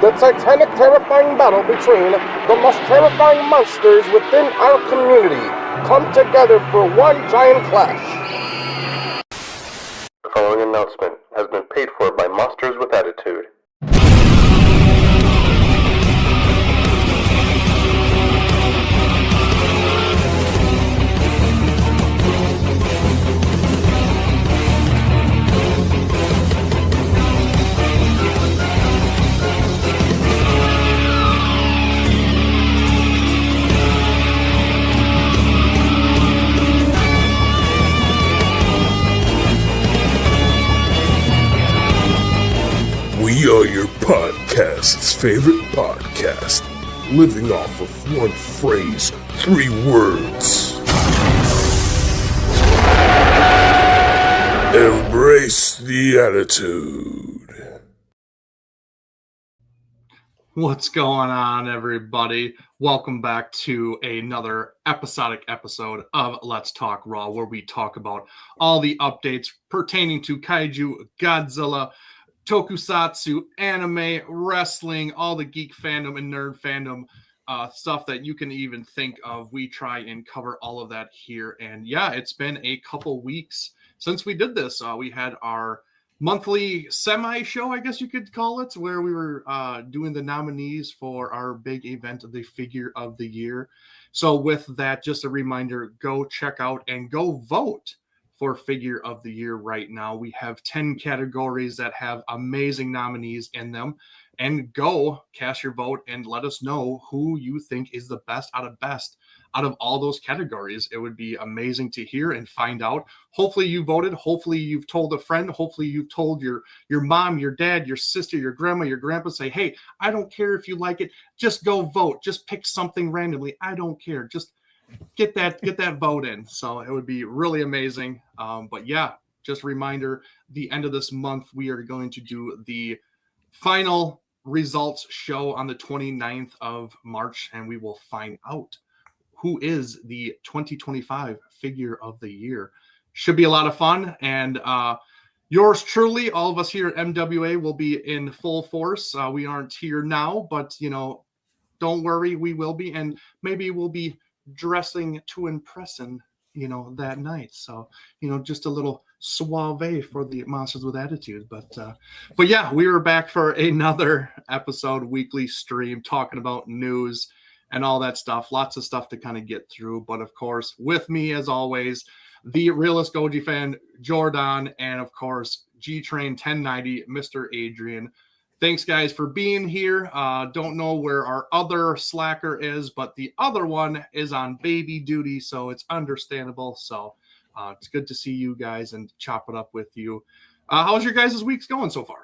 the titanic, terrifying battle between the most terrifying monsters within our community come together for one giant clash. The following announcement has been paid for by Monsters with Attitude. We are your podcast's favorite podcast, living off of one phrase, 3 words. Embrace the attitude. What's going on, everybody? Welcome back to another episodic episode of Let's Talk Raw, where we talk about all the updates pertaining to Kaiju, Godzilla, Tokusatsu, anime, wrestling, all the geek fandom and nerd fandom stuff that you can even think of. We try and cover all of that here. And yeah, it's been a couple weeks since we did this. We had our monthly semi-show, I guess you could call it, where we were doing the nominees for our big event, the Figure of the Year. So with that, just a reminder, go check out and go vote for Figure of the Year right now. We have 10 categories that have amazing nominees in them. And go cast your vote and let us know who you think is the best out of all those categories. It would be amazing to hear and find out. Hopefully you voted. Hopefully you've told a friend. Hopefully you've told your mom, your dad, your sister, your grandma, your grandpa. Say, hey, I don't care if you like it. Just go vote. Just pick something randomly. I don't care. Just get that vote in. So it would be really amazing. But yeah, just a reminder, the end of this month, we are going to do the final results show on the 29th of March, and we will find out who is the 2025 Figure of the Year. Should be a lot of fun. And yours truly, all of us here at MWA will be in full force. We aren't here now, but don't worry, we will be. And maybe we'll be dressing to impress that night. So just a little suave for the Monsters with Attitude. But yeah, we were back for another episode, weekly stream, talking about news and all that stuff. Lots of stuff to kind of get through. But of course, with me as always, the realist Goji fan, Jordan, and of course, G-Train 1090, Mr. Adrian. Thanks, guys, for being here. Don't know where our other slacker is, but the other one is on baby duty, so it's understandable. So it's good to see you guys and chop it up with you. How's your guys' weeks going so far?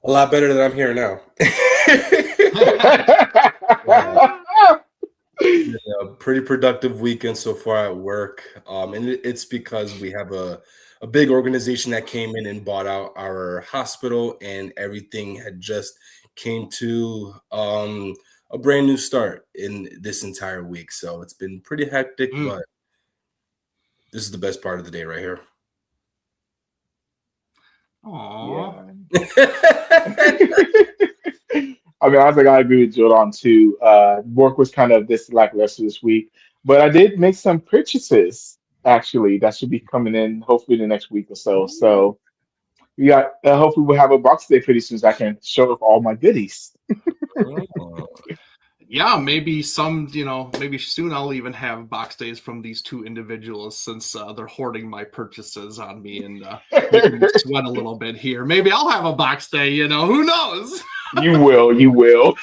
A lot better than I'm here now. Pretty productive weekend so far at work. And it's because we have a big organization that came in and bought out our hospital, and everything had just came to a brand new start in this entire week. So it's been pretty hectic, but this is the best part of the day right here. Aww. I mean, I think I agree with Jordan too. Work was kind of this lackluster this week, but I did make some purchases. Actually, that should be coming in hopefully the next week or so. So we got hopefully we'll have a box day pretty soon so I can show off all my goodies. Yeah, maybe maybe soon I'll even have box days from these two individuals, since they're hoarding my purchases on me and making me sweat a little bit here. Maybe I'll have a box day, who knows? You will.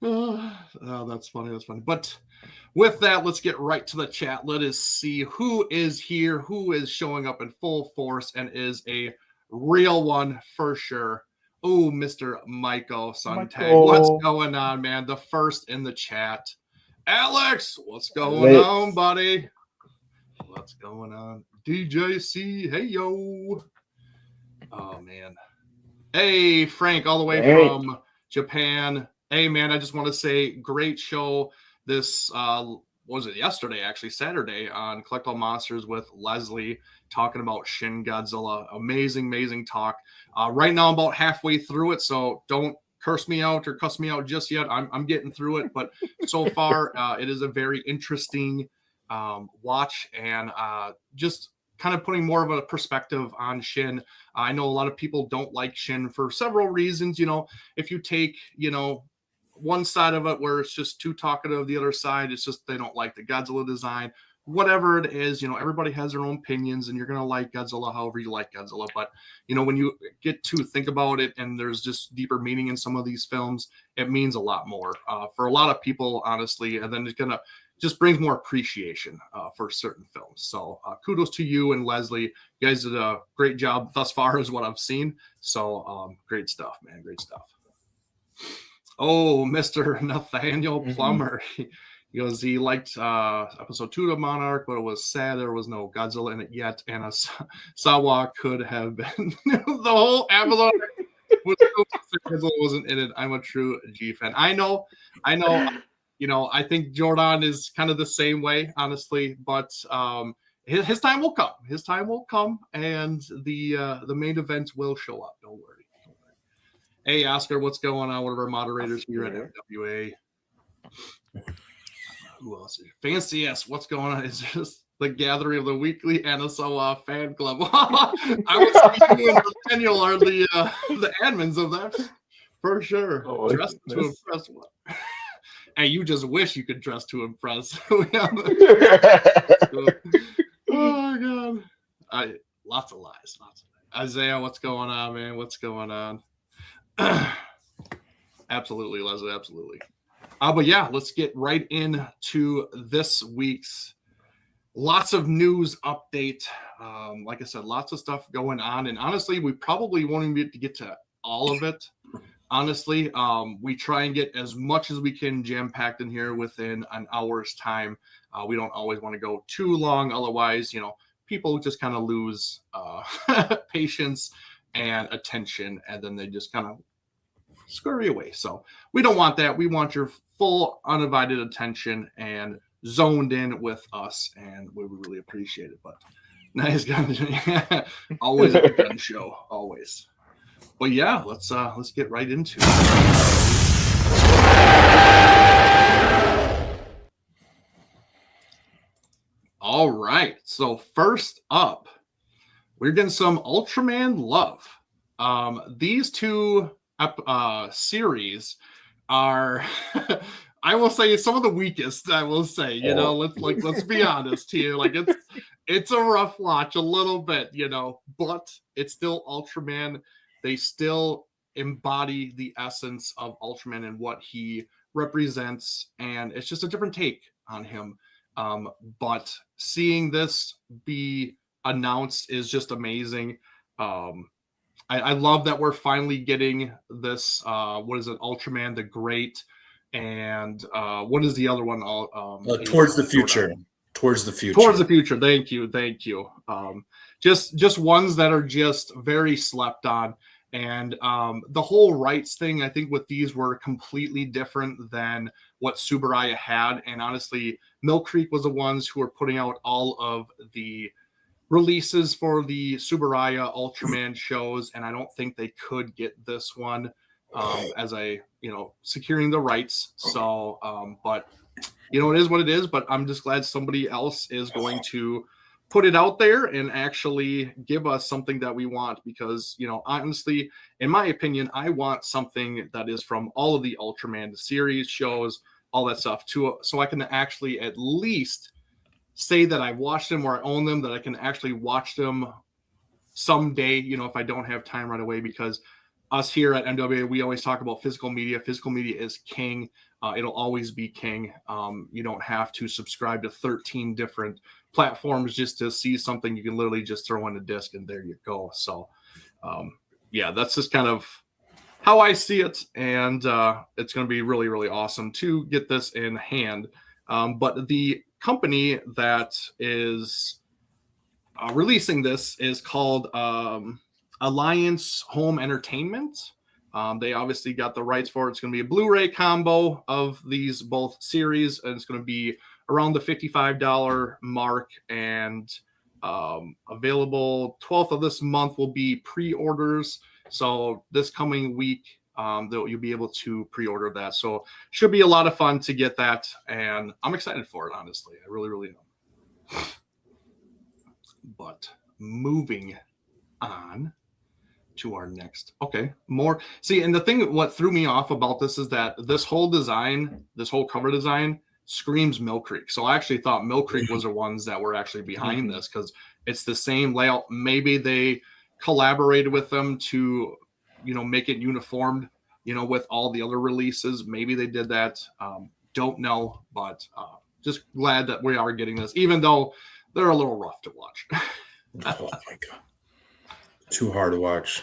Oh, that's funny. But with that, let's get right to the chat. Let us see who is here, who is showing up in full force and is a real one for sure. Oh, Mr. Michael Suntag. What's going on, man? The first in the chat. Alex, what's going on, buddy? What's going on? DJC, hey, yo. Oh, man. Hey, Frank, all the way from Japan. Hey, man, I just want to say great show this was it yesterday, actually Saturday, on Collect All Monsters with Leslie, talking about Shin Godzilla. Amazing talk. Right now I'm about halfway through it, so don't curse me out or cuss me out just yet. I'm getting through it, but so far it is a very interesting watch, and just kind of putting more of a perspective on Shin. I know a lot of people don't like Shin for several reasons. If you take, one side of it where it's just too talkative, the other side, it's just they don't like the Godzilla design. Whatever it is, everybody has their own opinions, and you're going to like Godzilla however you like Godzilla. But, when you get to think about it and there's just deeper meaning in some of these films, it means a lot more for a lot of people, honestly. And then it's going to just brings more appreciation for certain films. So kudos to you and Leslie. You guys did a great job thus far is what I've seen. So great stuff, man. Great stuff. Oh, Mr. Nathaniel Plummer. He goes, he liked episode 2 of Monarch, but it was sad there was no Godzilla in it yet. And a Sawa could have been the whole Amazon Godzilla wasn't in it. I'm a true G fan. I know. I think Jordan is kind of the same way, honestly, but his time will come. His time will come, and the main event will show up. Don't worry. Hey, Oscar, what's going on? One of our moderators here at MWA. Who else is here? Fancy S, what's going on? It's just the gathering of the weekly Anasawa fan club. I would say you and Daniel are the admins of that, for sure. Dressed to impress one. And you just wish you could dress to impress. Oh my God! Lots of lies. Isaiah, what's going on, man? What's going on? Absolutely, Leslie. Absolutely. But yeah, let's get right into this week's lots of news update. Like I said, lots of stuff going on, and honestly, we probably won't even be able to get to all of it. Honestly, we try and get as much as we can jam-packed in here within an hour's time. We don't always want to go too long. Otherwise, people just kind of lose patience and attention, and then they just kind of scurry away. So we don't want that. We want your full undivided attention and zoned in with us, and we would really appreciate it. But nice guy. Always a gun show. Always. But yeah, let's get right into it. All right. So first up, we're getting some Ultraman love. These two series are, I will say, some of the weakest. I will say, let's be honest here. Like it's a rough watch a little bit, but it's still Ultraman. They still embody the essence of Ultraman and what he represents, and it's just a different take on him. But seeing this be announced is just amazing. I love that we're finally getting this. What is it? Ultraman the Great, and what is the other one? Towards the Future. Towards the Future. Towards the Future. Thank you. Just ones that are just very slept on. And the whole rights thing, I think with these were completely different than what Subaraya had. And honestly, Mill Creek was the ones who were putting out all of the releases for the Subaraya Ultraman shows. And I don't think they could get this one as securing the rights. So, but it is what it is. But I'm just glad somebody else is going to put it out there and actually give us something that we want, because, honestly, in my opinion, I want something that is from all of the Ultraman series, shows, all that stuff, so I can actually at least say that I watched them or I own them, that I can actually watch them someday, if I don't have time right away, because us here at MWA, we always talk about physical media. Physical media is king. It'll always be king. You don't have to subscribe to 13 different platforms just to see something. You can literally just throw in a disc and there you go. So that's just kind of how I see it, and it's going to be really, really awesome to get this in hand. But the company that is releasing this is called Alliance Home Entertainment. They obviously got the rights for it. It's going to be a Blu-ray combo of these both series, and it's going to be around the $55 mark, and available 12th of this month will be pre-orders. So this coming week, you'll be able to pre-order that. So should be a lot of fun to get that, and I'm excited for it, honestly. I really, really am. But moving on to our next. Okay, more. See, and the thing, what threw me off about this is that this whole design, this whole cover design screams Mill Creek. So I actually thought Mill Creek was the ones that were actually behind this, because it's the same layout. Maybe they collaborated with them to, make it uniformed, with all the other releases. Maybe they did that. Don't know, but just glad that we are getting this, even though they're a little rough to watch. Oh my God. Too hard to watch.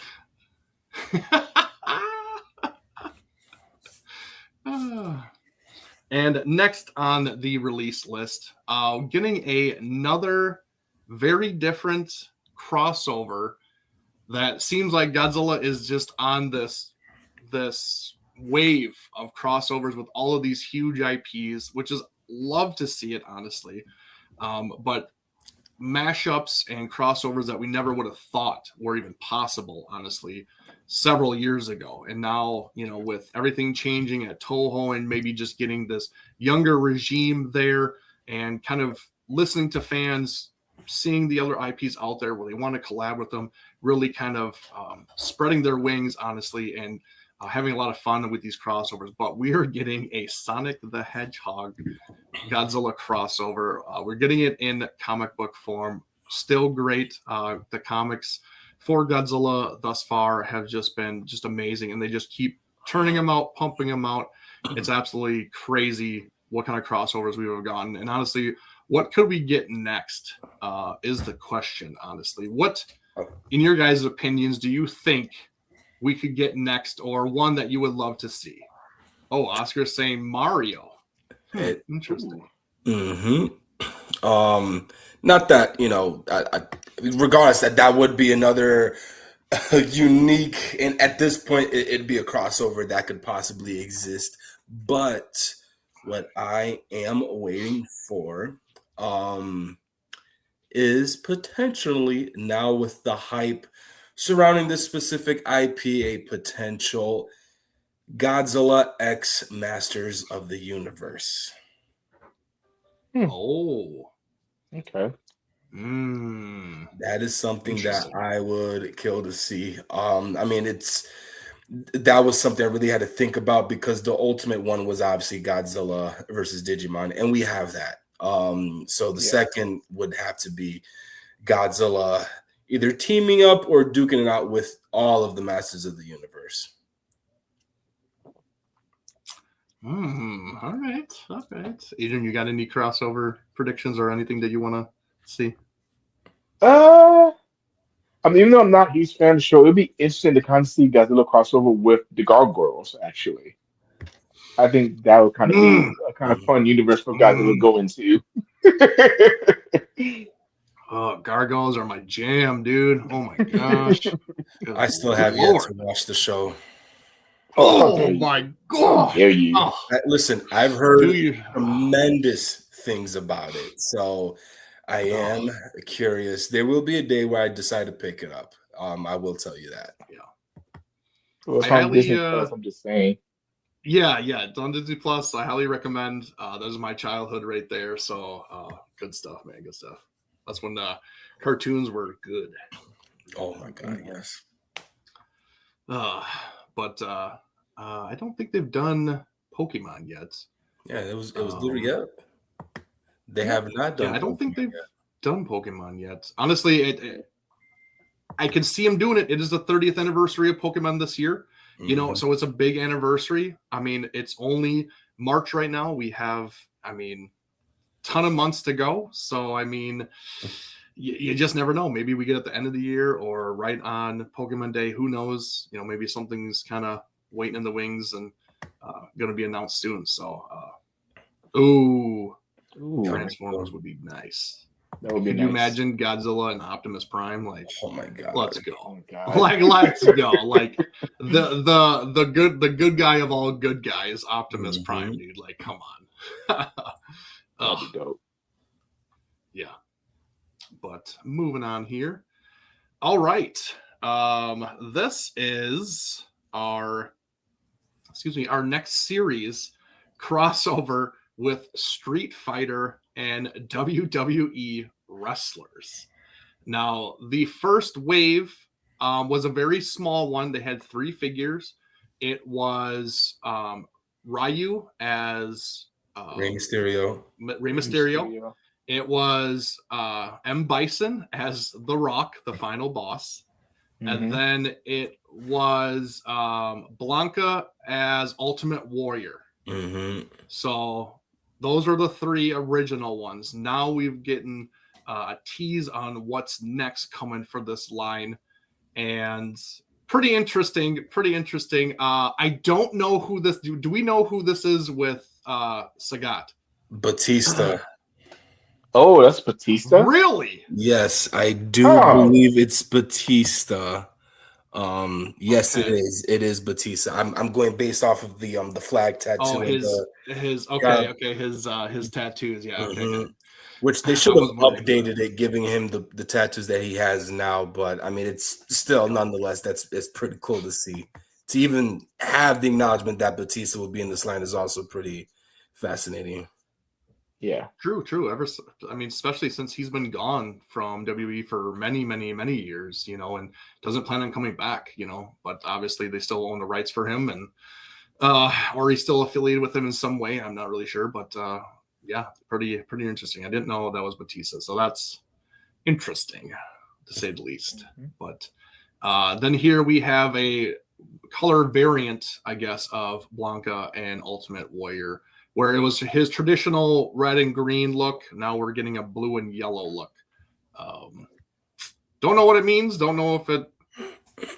And next on the release list, getting another very different crossover that seems like Godzilla is just on this wave of crossovers with all of these huge IPs, which is love to see it, honestly. But mashups and crossovers that we never would have thought were even possible, honestly, several years ago. And now, with everything changing at Toho and maybe just getting this younger regime there and kind of listening to fans, seeing the other IPs out there where they want to collab with them, really kind of spreading their wings, honestly, and having a lot of fun with these crossovers. But we are getting a Sonic the Hedgehog Godzilla crossover. We're getting it in comic book form. Still great. The comics for Godzilla thus far have just been amazing, and they just keep turning them out, pumping them out. It's absolutely crazy what kind of crossovers we have gotten. And honestly, what could we get next is the question, honestly. What, in your guys' opinions, do you think we could get next, or one that you would love to see? Oh, Oscar's saying Mario. Interesting. Not that, regardless, that would be another unique, and at this point, it'd be a crossover that could possibly exist. But what I am waiting for is potentially, now with the hype surrounding this specific IP, a potential Godzilla X Masters of the Universe. Oh, Okay. That is something that I would kill to see. That was something I really had to think about, because the ultimate one was obviously Godzilla versus Digimon, and we have that. So the second would have to be Godzilla either teaming up or duking it out with all of the Masters of the Universe. All right. Adrian, you got any crossover predictions or anything that you want to see? Even though I'm not a huge fan of the show, it'd be interesting to kind of see Godzilla crossover with the Gargoyles, actually. I think that would kind of be a kind of fun universe for Godzilla to go into. Oh, Gargoyles are my jam, dude. Oh my gosh. I still have yet to watch the show. Oh my god. Dare you. Listen, I've heard tremendous things about it, so I am curious. There will be a day where I decide to pick it up. I will tell you that. Yeah. Well, it's on Disney Plus, I'm just saying. Yeah, it's on Disney Plus. I highly recommend. That was my childhood right there. So good stuff, man. Good stuff. That's when cartoons were good. Oh my god, yes. But I don't think they've done Pokemon yet. Yeah, it was literally up. They have not done. Yeah, I don't think they've done Pokemon yet. Honestly, I can see them doing it. It is the 30th anniversary of Pokemon this year. So it's a big anniversary. I mean, it's only March right now. We have, ton of months to go. So, you just never know. Maybe we get at the end of the year or right on Pokemon Day. Who knows? Maybe something's kind of waiting in the wings and going to be announced soon. So, Transformers would be nice. That would be Could nice. you imagine Godzilla and Optimus Prime? Like, oh my god, let's go! Oh my God. Like, let's go! Like the good guy of all good guys, Optimus Prime, dude. Like, come on. That'd be dope. Yeah. But moving on here. All right. This is our next series crossover with Street Fighter and WWE wrestlers. Now, the first wave was a very small one. They had 3 figures. It was Ryu as Rey Mysterio. Rey Mysterio. It was M. Bison as The Rock, the final boss. And then it was Blanca as Ultimate Warrior. So those are the 3 original ones. Now we've gotten a tease on what's next coming for this line. And pretty interesting. I don't know who this... Do we know who this is with Sagat? Batista. Oh, that's Batista? Really? Yes, I do believe it's Batista. Yes, Okay. it is. It is Batista. I'm going based off of the flag tattoo. Oh, his tattoos. Yeah. Okay. Which they should have updated it, giving him the tattoos that he has now. But I mean, it's still nonetheless it's pretty cool to see. To even have the acknowledgement that Batista will be in this line is also pretty fascinating. Yeah. True. Especially since he's been gone from WWE for many, many, many years, and doesn't plan on coming back, but obviously they still own the rights for him, and or he's still affiliated with him in some way. I'm not really sure, but yeah, pretty interesting. I didn't know that was Batista, so that's interesting to say the least. But then here we have a color variant, I guess, of Blanca and Ultimate Warrior, where it was his traditional red and green look. Now we're getting a blue and yellow look. Don't know what it means. Don't know if it,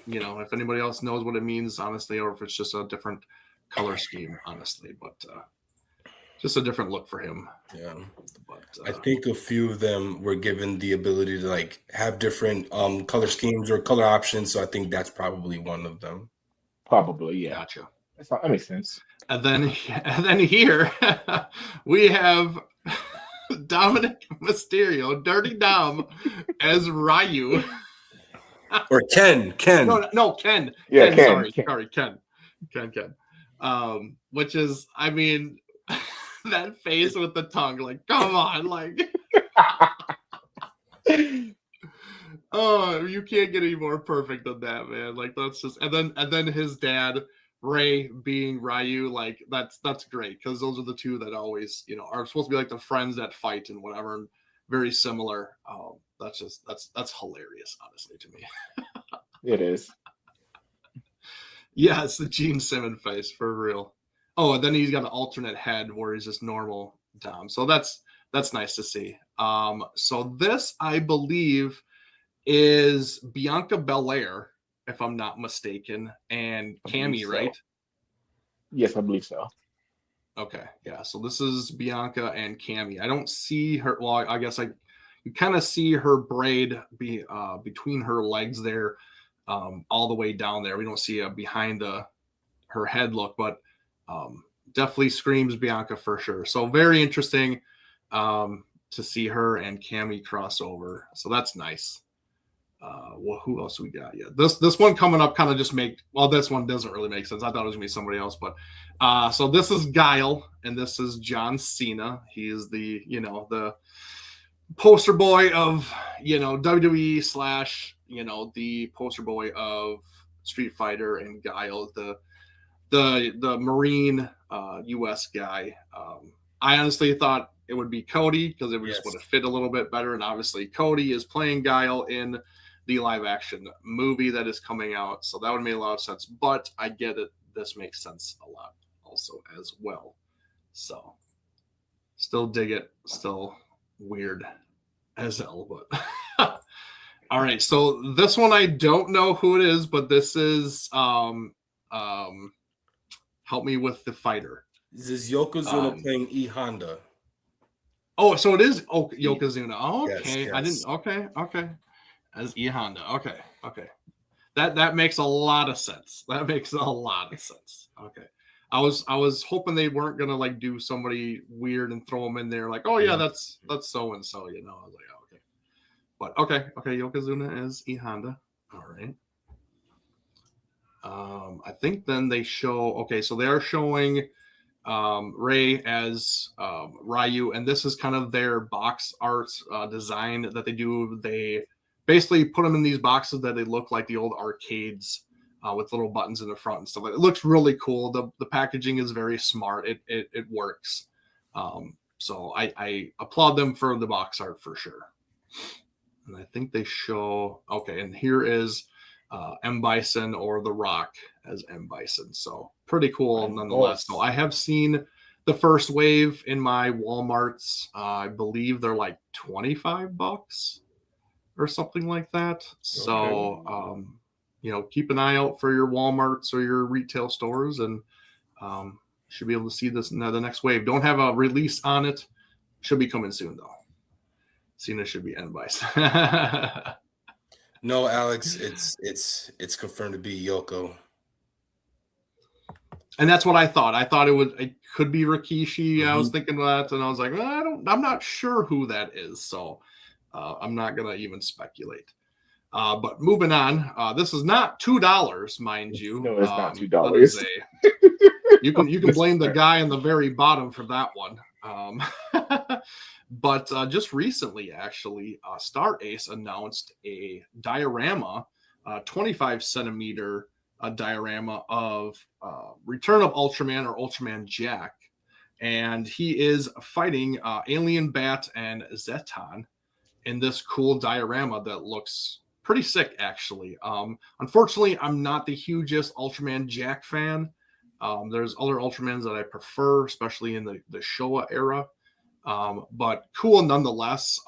if anybody else knows what it means, honestly, or if it's just a different color scheme, honestly. But just a different look for him. Yeah. But I think a few of them were given the ability to have different color schemes or color options. So I think that's probably one of them. Probably, yeah. Gotcha. That makes sense. And then here we have Dominic Mysterio, Dirty Dom, as Ryu. Or Ken. No, Ken. Yeah, Ken. Ken. Sorry, Ken. Which is, I mean, that face with the tongue, come on, oh, you can't get any more perfect than that, man. That's just, and then his dad, Ray, being Ryu, that's great, because those are the two that always, are supposed to be the friends that fight and whatever, and very similar. That's hilarious, honestly, to me. It is. Yeah, it's the Gene Simmons face for real. Oh, and then he's got an alternate head where he's just normal Dom. So that's nice to see. So this, I believe, is Bianca Belair, if I'm not mistaken, and Cammy, so. right? Yes, I believe so. Okay, yeah. So this is Bianca and Cammy. I don't see her. Well, I guess you kind of see her braid between her legs there, all the way down there. We don't see behind her head look, but definitely screams Bianca for sure. So very interesting to see her and Cammy crossover. So that's nice. Well, who else we got? Yeah, this one coming up kind of just this one doesn't really make sense. I thought it was gonna be somebody else, but so this is Guile and this is John Cena. He is the the poster boy of WWE / the poster boy of Street Fighter, and Guile the Marine US guy. I honestly thought it would be Cody, because it just would have fit a little bit better, and obviously Cody is playing Guile in the live action movie that is coming out, so that would make a lot of sense. But I get it, this makes sense a lot also as well. So still dig it, still weird as hell, but all right. So this one I don't know who it is, but this is help me with the fighter. This is Yokozuna playing E Honda. Oh, so it is Yokozuna. Oh, okay. Yes. I didn't. Okay. As E Honda. Okay. That makes a lot of sense. Okay. I was hoping they weren't gonna like do somebody weird and throw them in there like, oh yeah, that's so and so, you know. I was like, oh, okay, but okay, Yokozuna is E Honda. All right. I think then they show. Okay, so they are showing Ray as Ryu, and this is kind of their box art design that they do. They basically put them in these boxes that they look like the old arcades. With little buttons in the front and stuff. It looks really cool. The packaging is very smart. It works. So I applaud them for the box art for sure. And I think they show, okay, and here is M. Bison or The Rock as M. Bison. So pretty cool nonetheless. So I have seen the first wave in my Walmarts. I believe they're like $25 or something like that. So, keep an eye out for your Walmarts or your retail stores, and should be able to see this the next wave. Don't have a release on it. Should be coming soon though. Cena should be end by. No, Alex, it's confirmed to be Yoko. And that's what I thought. I thought it could be Rikishi. I was thinking that, and I was like, I'm not sure who that is, so I'm not gonna even speculate. But moving on, this is not $2, mind you. No, it's not $2. You can blame the guy on the very bottom for that one. But just recently, actually, Star Ace announced a diorama, 25 centimeter diorama of Return of Ultraman or Ultraman Jack, and he is fighting Alien Bat and Zeton in this cool diorama that looks pretty sick, actually. Unfortunately, I'm not the hugest Ultraman Jack fan. There's other Ultramans that I prefer, especially in the Showa era. But cool nonetheless.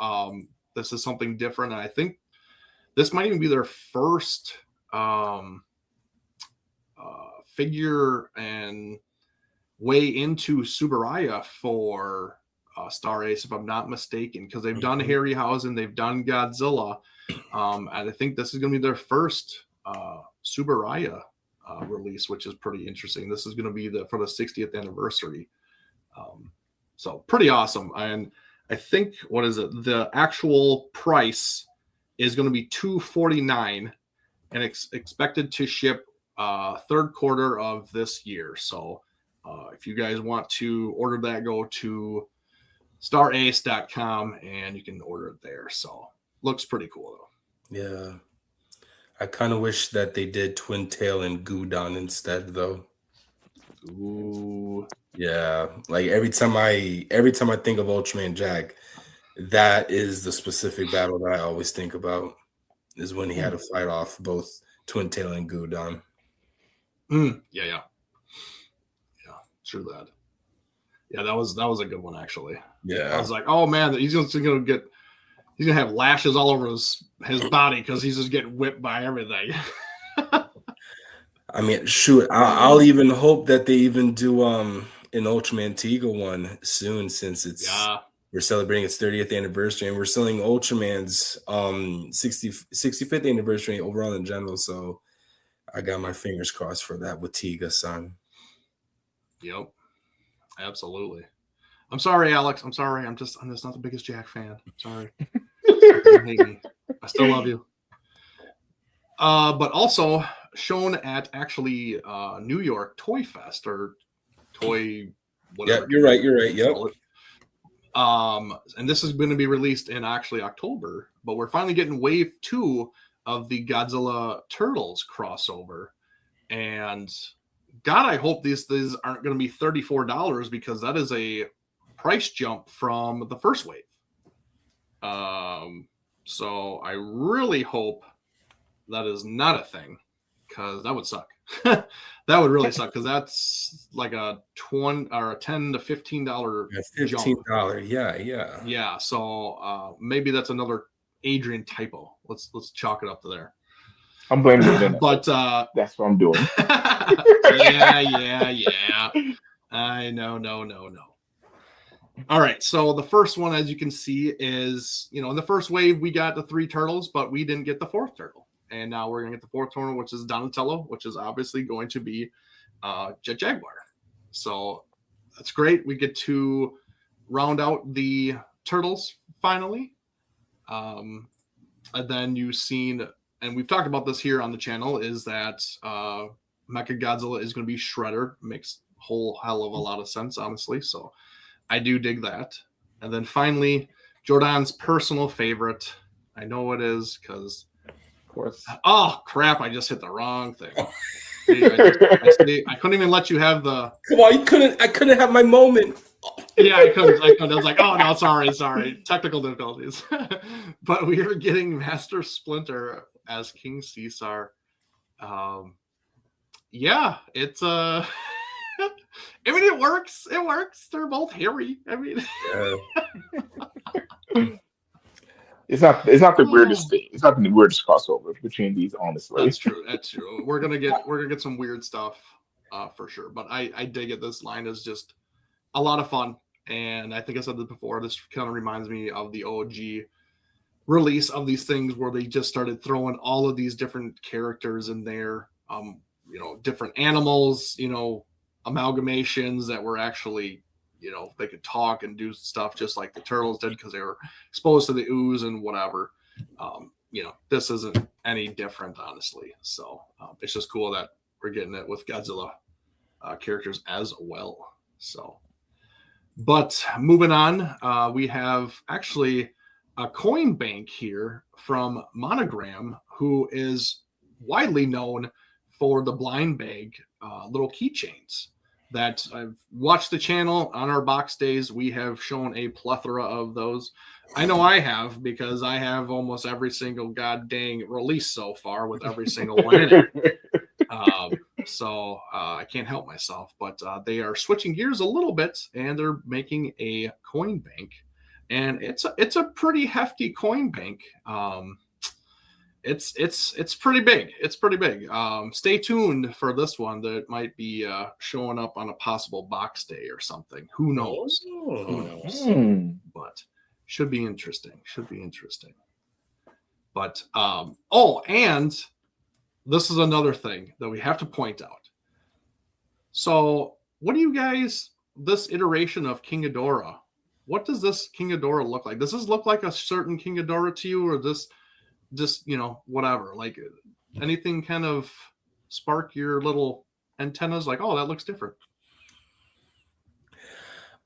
This is something different, and I think this might even be their first figure and way into Subaraya for Star Ace, if I'm not mistaken, because they've done Harryhausen, they've done Godzilla. And I think this is going to be their first Subaraya release, which is pretty interesting. This is going to be for the 60th anniversary. So pretty awesome. And I think, what is it? The actual price is going to be $249 and expected to ship third quarter of this year. So if you guys want to order that, go to starace.com and you can order it there. So looks pretty cool though. Yeah. I kind of wish that they did Twin Tail and Gudon instead though. Ooh. Yeah. Like every time I think of Ultraman Jack, that is the specific battle that I always think about, is when he had to fight off both Twin Tail and Gudon. Yeah. True that. Yeah, that was a good one actually. Yeah. I was like, oh man, he's gonna have lashes all over his body because he's just getting whipped by everything. I mean, shoot, I'll even hope that they even do an Ultraman Tiga one soon, since we're celebrating its 30th anniversary, and we're selling Ultraman's 65th anniversary overall in general. So I got my fingers crossed for that with Tiga-san. Yep, absolutely. I'm sorry, Alex. I'm sorry. I'm just not the biggest Jack fan. I'm sorry. Don't hate me. I still love you. But also shown at actually New York Toy Fest or Toy whatever. Yeah, you're right. Yep. And this is going to be released in actually October, but we're finally getting wave 2 of the Godzilla Turtles crossover. And God, I hope these aren't going to be $34, because that is a price jump from the first wave. So I really hope that is not a thing, because that would suck. That would really suck, because that's like a $10 to $15 $15. Yeah. So maybe that's another Adrian typo. Let's chalk it up to there. I'm blaming you, but that's what I'm doing. Yeah. I know. No. All right. So the first one, as you can see, is, in the first wave, we got the 3 turtles, but we didn't get the 4th turtle. And now we're going to get the 4th turtle, which is Donatello, which is obviously going to be Jet Jaguar. So that's great. We get to round out the turtles finally. And then you've seen, and we've talked about this here on the channel, is that Mechagodzilla is going to be Shredder. Makes a whole hell of a lot of sense, honestly. So I do dig that. And then finally, Jordan's personal favorite. I know it is because, Of course. oh crap! I just hit the wrong thing. I couldn't even let you have the. Come on, I couldn't have my moment. Yeah, I couldn't. I was like, oh no, sorry, technical difficulties. But we are getting Master Splinter as King Caesar. Yeah, it's I mean, it works. It works. They're both hairy. I mean, It's not the weirdest thing. It's not the weirdest crossover between these, honestly. That's true. That's true. We're gonna get some weird stuff for sure. But I dig it. This line is just a lot of fun. And I think I said this before. This kind of reminds me of the OG release of these things where they just started throwing all of these different characters in there. Different animals, amalgamations that were actually, they could talk and do stuff just like the turtles did because they were exposed to the ooze and whatever. This isn't any different, honestly. So it's just cool that we're getting it with Godzilla characters as well. So, but moving on, we have actually a coin bank here from Monogram, who is widely known for the blind bag little keychains that I've watched the channel on our box days. We have shown a plethora of those. I know I have, because I have almost every single god dang release so far with every single one in it. So I can't help myself, but they are switching gears a little bit and they're making a coin bank, and it's a pretty hefty coin bank. It's pretty big. It's pretty big. Stay tuned for this one. That might be showing up on a possible box day or something. Who knows? Who knows? But should be interesting. But and this is another thing that we have to point out. So, what do you guys, this iteration of King Ghidorah, what does this King Ghidorah look like? Does this look like a certain King Ghidorah to you, or this just, whatever? Like, anything kind of spark your little antennas like, oh, that looks different?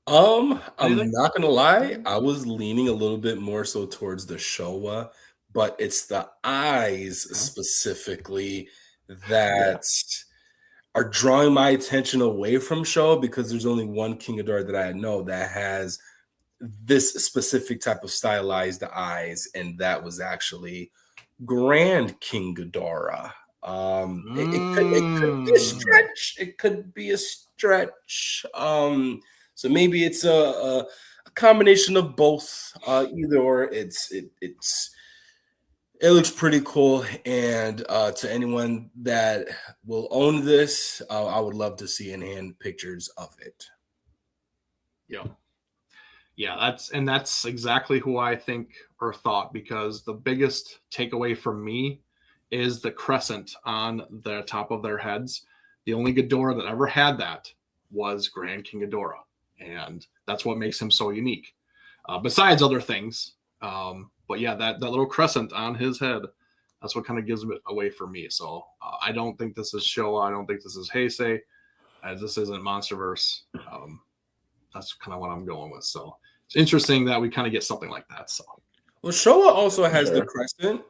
I'm not gonna lie, I was leaning a little bit more so towards the Showa, but it's the eyes specifically that are drawing my attention away from Showa, because there's only one King Ghidorah that I know that has this specific type of stylized eyes, and that was actually Grand King Ghidorah. It could be a stretch. It could be a stretch. So maybe it's a combination of both. Either or, it looks pretty cool. And to anyone that will own this, I would love to see in hand pictures of it. Yeah, that's exactly who I think or thought, because the biggest takeaway from me is the crescent on the top of their heads. The only Ghidorah that ever had that was Grand King Ghidorah, and that's what makes him so unique. Besides other things, but yeah, that little crescent on his head, that's what kind of gives it away for me. So I don't think this is Showa. I don't think this is Heisei. This isn't Monsterverse. That's kind of what I'm going with. So it's interesting that we kind of get something like that. So, well, Showa also has the crescent,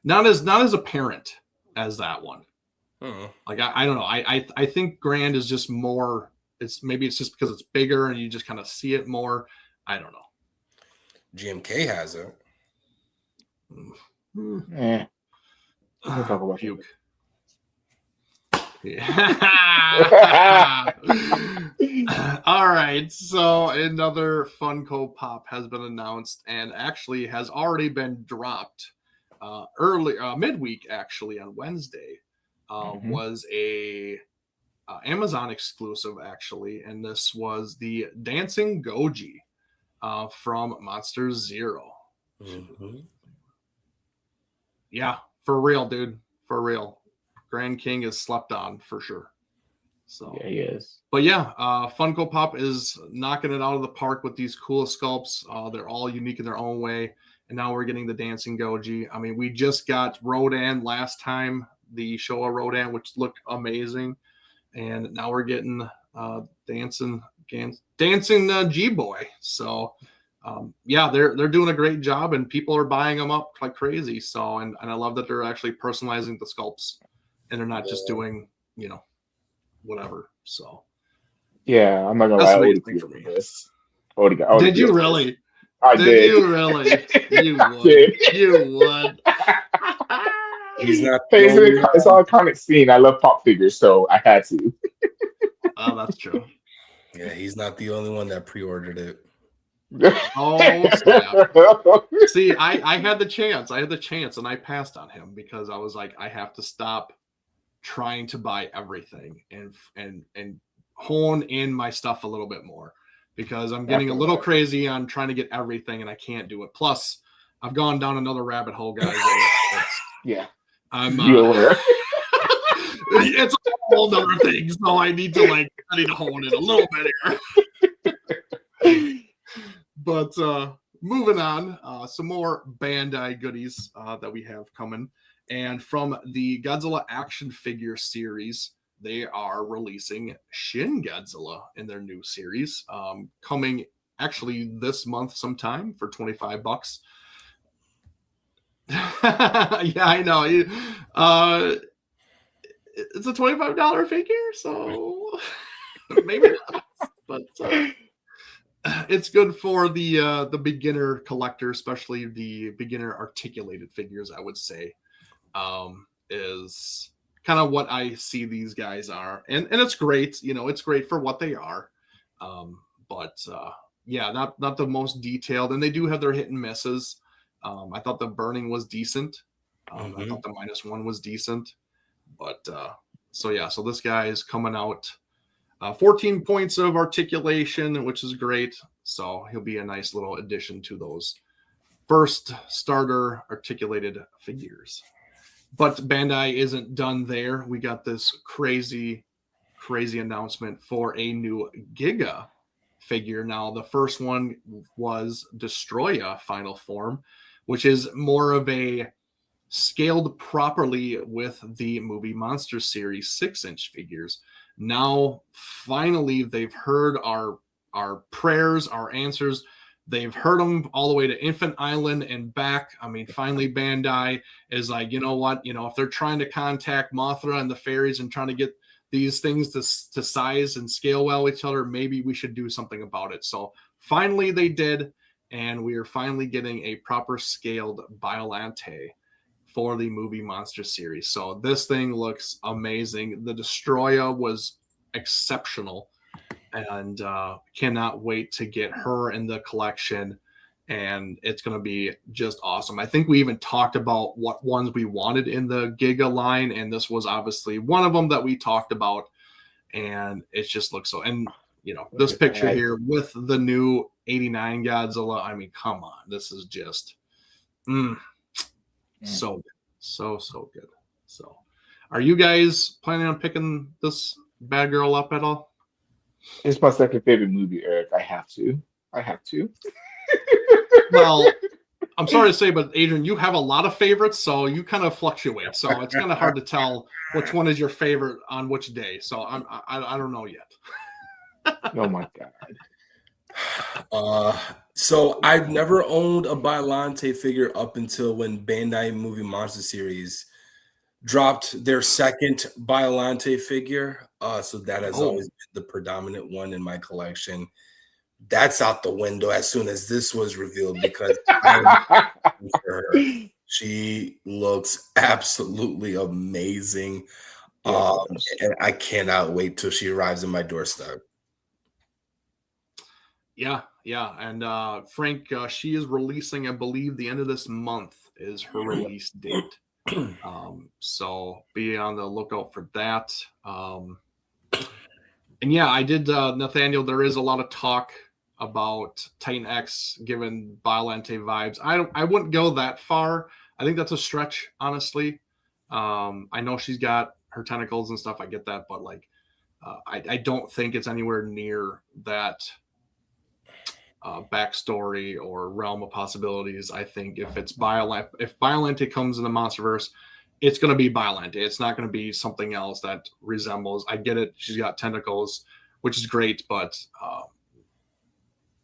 not as apparent as that one. Hmm. Like I don't know. I think Grand is just more. It's just because it's bigger and you just kind of see it more. I don't know. GMK has it. Talk about puke. Yeah. All right. So another Funko Pop has been announced and actually has already been dropped midweek, actually on Wednesday. Was a Amazon exclusive, actually, and this was the Dancing Goji from Monster Zero. Mm-hmm. Yeah, for real, dude. For real. Grand King is slept on for sure. So Yeah, he is. But yeah, Funko Pop is knocking it out of the park with these cool sculpts. They're all unique in their own way. And now we're getting the Dancing Goji. I mean, we just got Rodan last time, the Showa Rodan, which looked amazing. And now we're getting Dancing G-Boy. So, yeah, they're doing a great job, and people are buying them up like crazy. So, and I love that they're actually personalizing the sculpts, and they're not just doing, whatever. So. Yeah, I'm not gonna That's lie. the I main would thing agree for with me. this. I would agree Did you with this. really? I Did did. you really? You I would. did. You would. He's not the Hey, only it's one. an iconic scene. I love pop figures, so I had to. Oh, that's true. Yeah, he's not the only one that pre-ordered it. Oh, snap. See, I had the chance. And I passed on him because I was like, I have to stop trying to buy everything and hone in my stuff a little bit more, because I'm getting a little crazy on trying to get everything, and I can't do it. Plus, I've gone down another rabbit hole, guys. Yeah, I'm you're aware. it's a whole other thing, so I need to hone in a little bit here. But moving on, some more Bandai goodies that we have coming. And from the Godzilla action figure series, they are releasing Shin Godzilla in their new series, coming actually this month sometime for $25. Yeah, I know. It's a $25 figure, so maybe not. But it's good for the beginner collector, especially the beginner articulated figures, I would say. Is kind of what I see these guys are, and it's great. It's great for what they are. But yeah, not the most detailed, and they do have their hit and misses. I thought the burning was decent. I thought the -1 was decent, but so this guy is coming out 14 points of articulation, which is great. So he'll be a nice little addition to those first starter articulated figures. But Bandai isn't done there. We got this crazy announcement for a new Giga figure. Now, the first one was Destroya Final Form, which is more of a scaled properly with the movie Monster Series 6-inch figures. Now, finally, they've heard our prayers, our answers. They've heard them all the way to Infant Island and back. I mean, finally, Bandai is like, you know what? If they're trying to contact Mothra and the fairies and trying to get these things to size and scale well with each other, maybe we should do something about it. So finally, they did, and we are finally getting a proper scaled Biolante for the movie Monster Series. So this thing looks amazing. The Destroya was exceptional, and cannot wait to get her in the collection, and it's going to be just awesome. I think we even talked about what ones we wanted in the Giga line, and this was obviously one of them that we talked about, and it just looks so. And this picture here with the new 89 Godzilla, I mean, come on, this is just so good. So good. So are you guys planning on picking this bad girl up at all? It's my second favorite movie, Eric. I have to. Well, I'm sorry to say, but Adrian, you have a lot of favorites, so you kind of fluctuate. So it's kind of hard to tell which one is your favorite on which day. So I don't know yet. Oh my god. So I've never owned a Biolante figure up until when Bandai Movie Monster Series dropped their second Biolante figure. So that has always been the predominant one in my collection. That's out the window as soon as this was revealed, because she looks absolutely amazing. And I cannot wait till she arrives in my doorstep. Yeah. And Frank, she is releasing, I believe, the end of this month is her release date. So be on the lookout for that. And yeah, I did, Nathaniel, there is a lot of talk about Titan X giving Biolante vibes. I wouldn't go that far. I think that's a stretch, honestly. I know she's got her tentacles and stuff. I get that, but I don't think it's anywhere near that backstory or realm of possibilities. I think if Biolante comes in the MonsterVerse, it's going to be Biolante. It's not going to be something else that resembles. I get it. She's got tentacles, which is great, but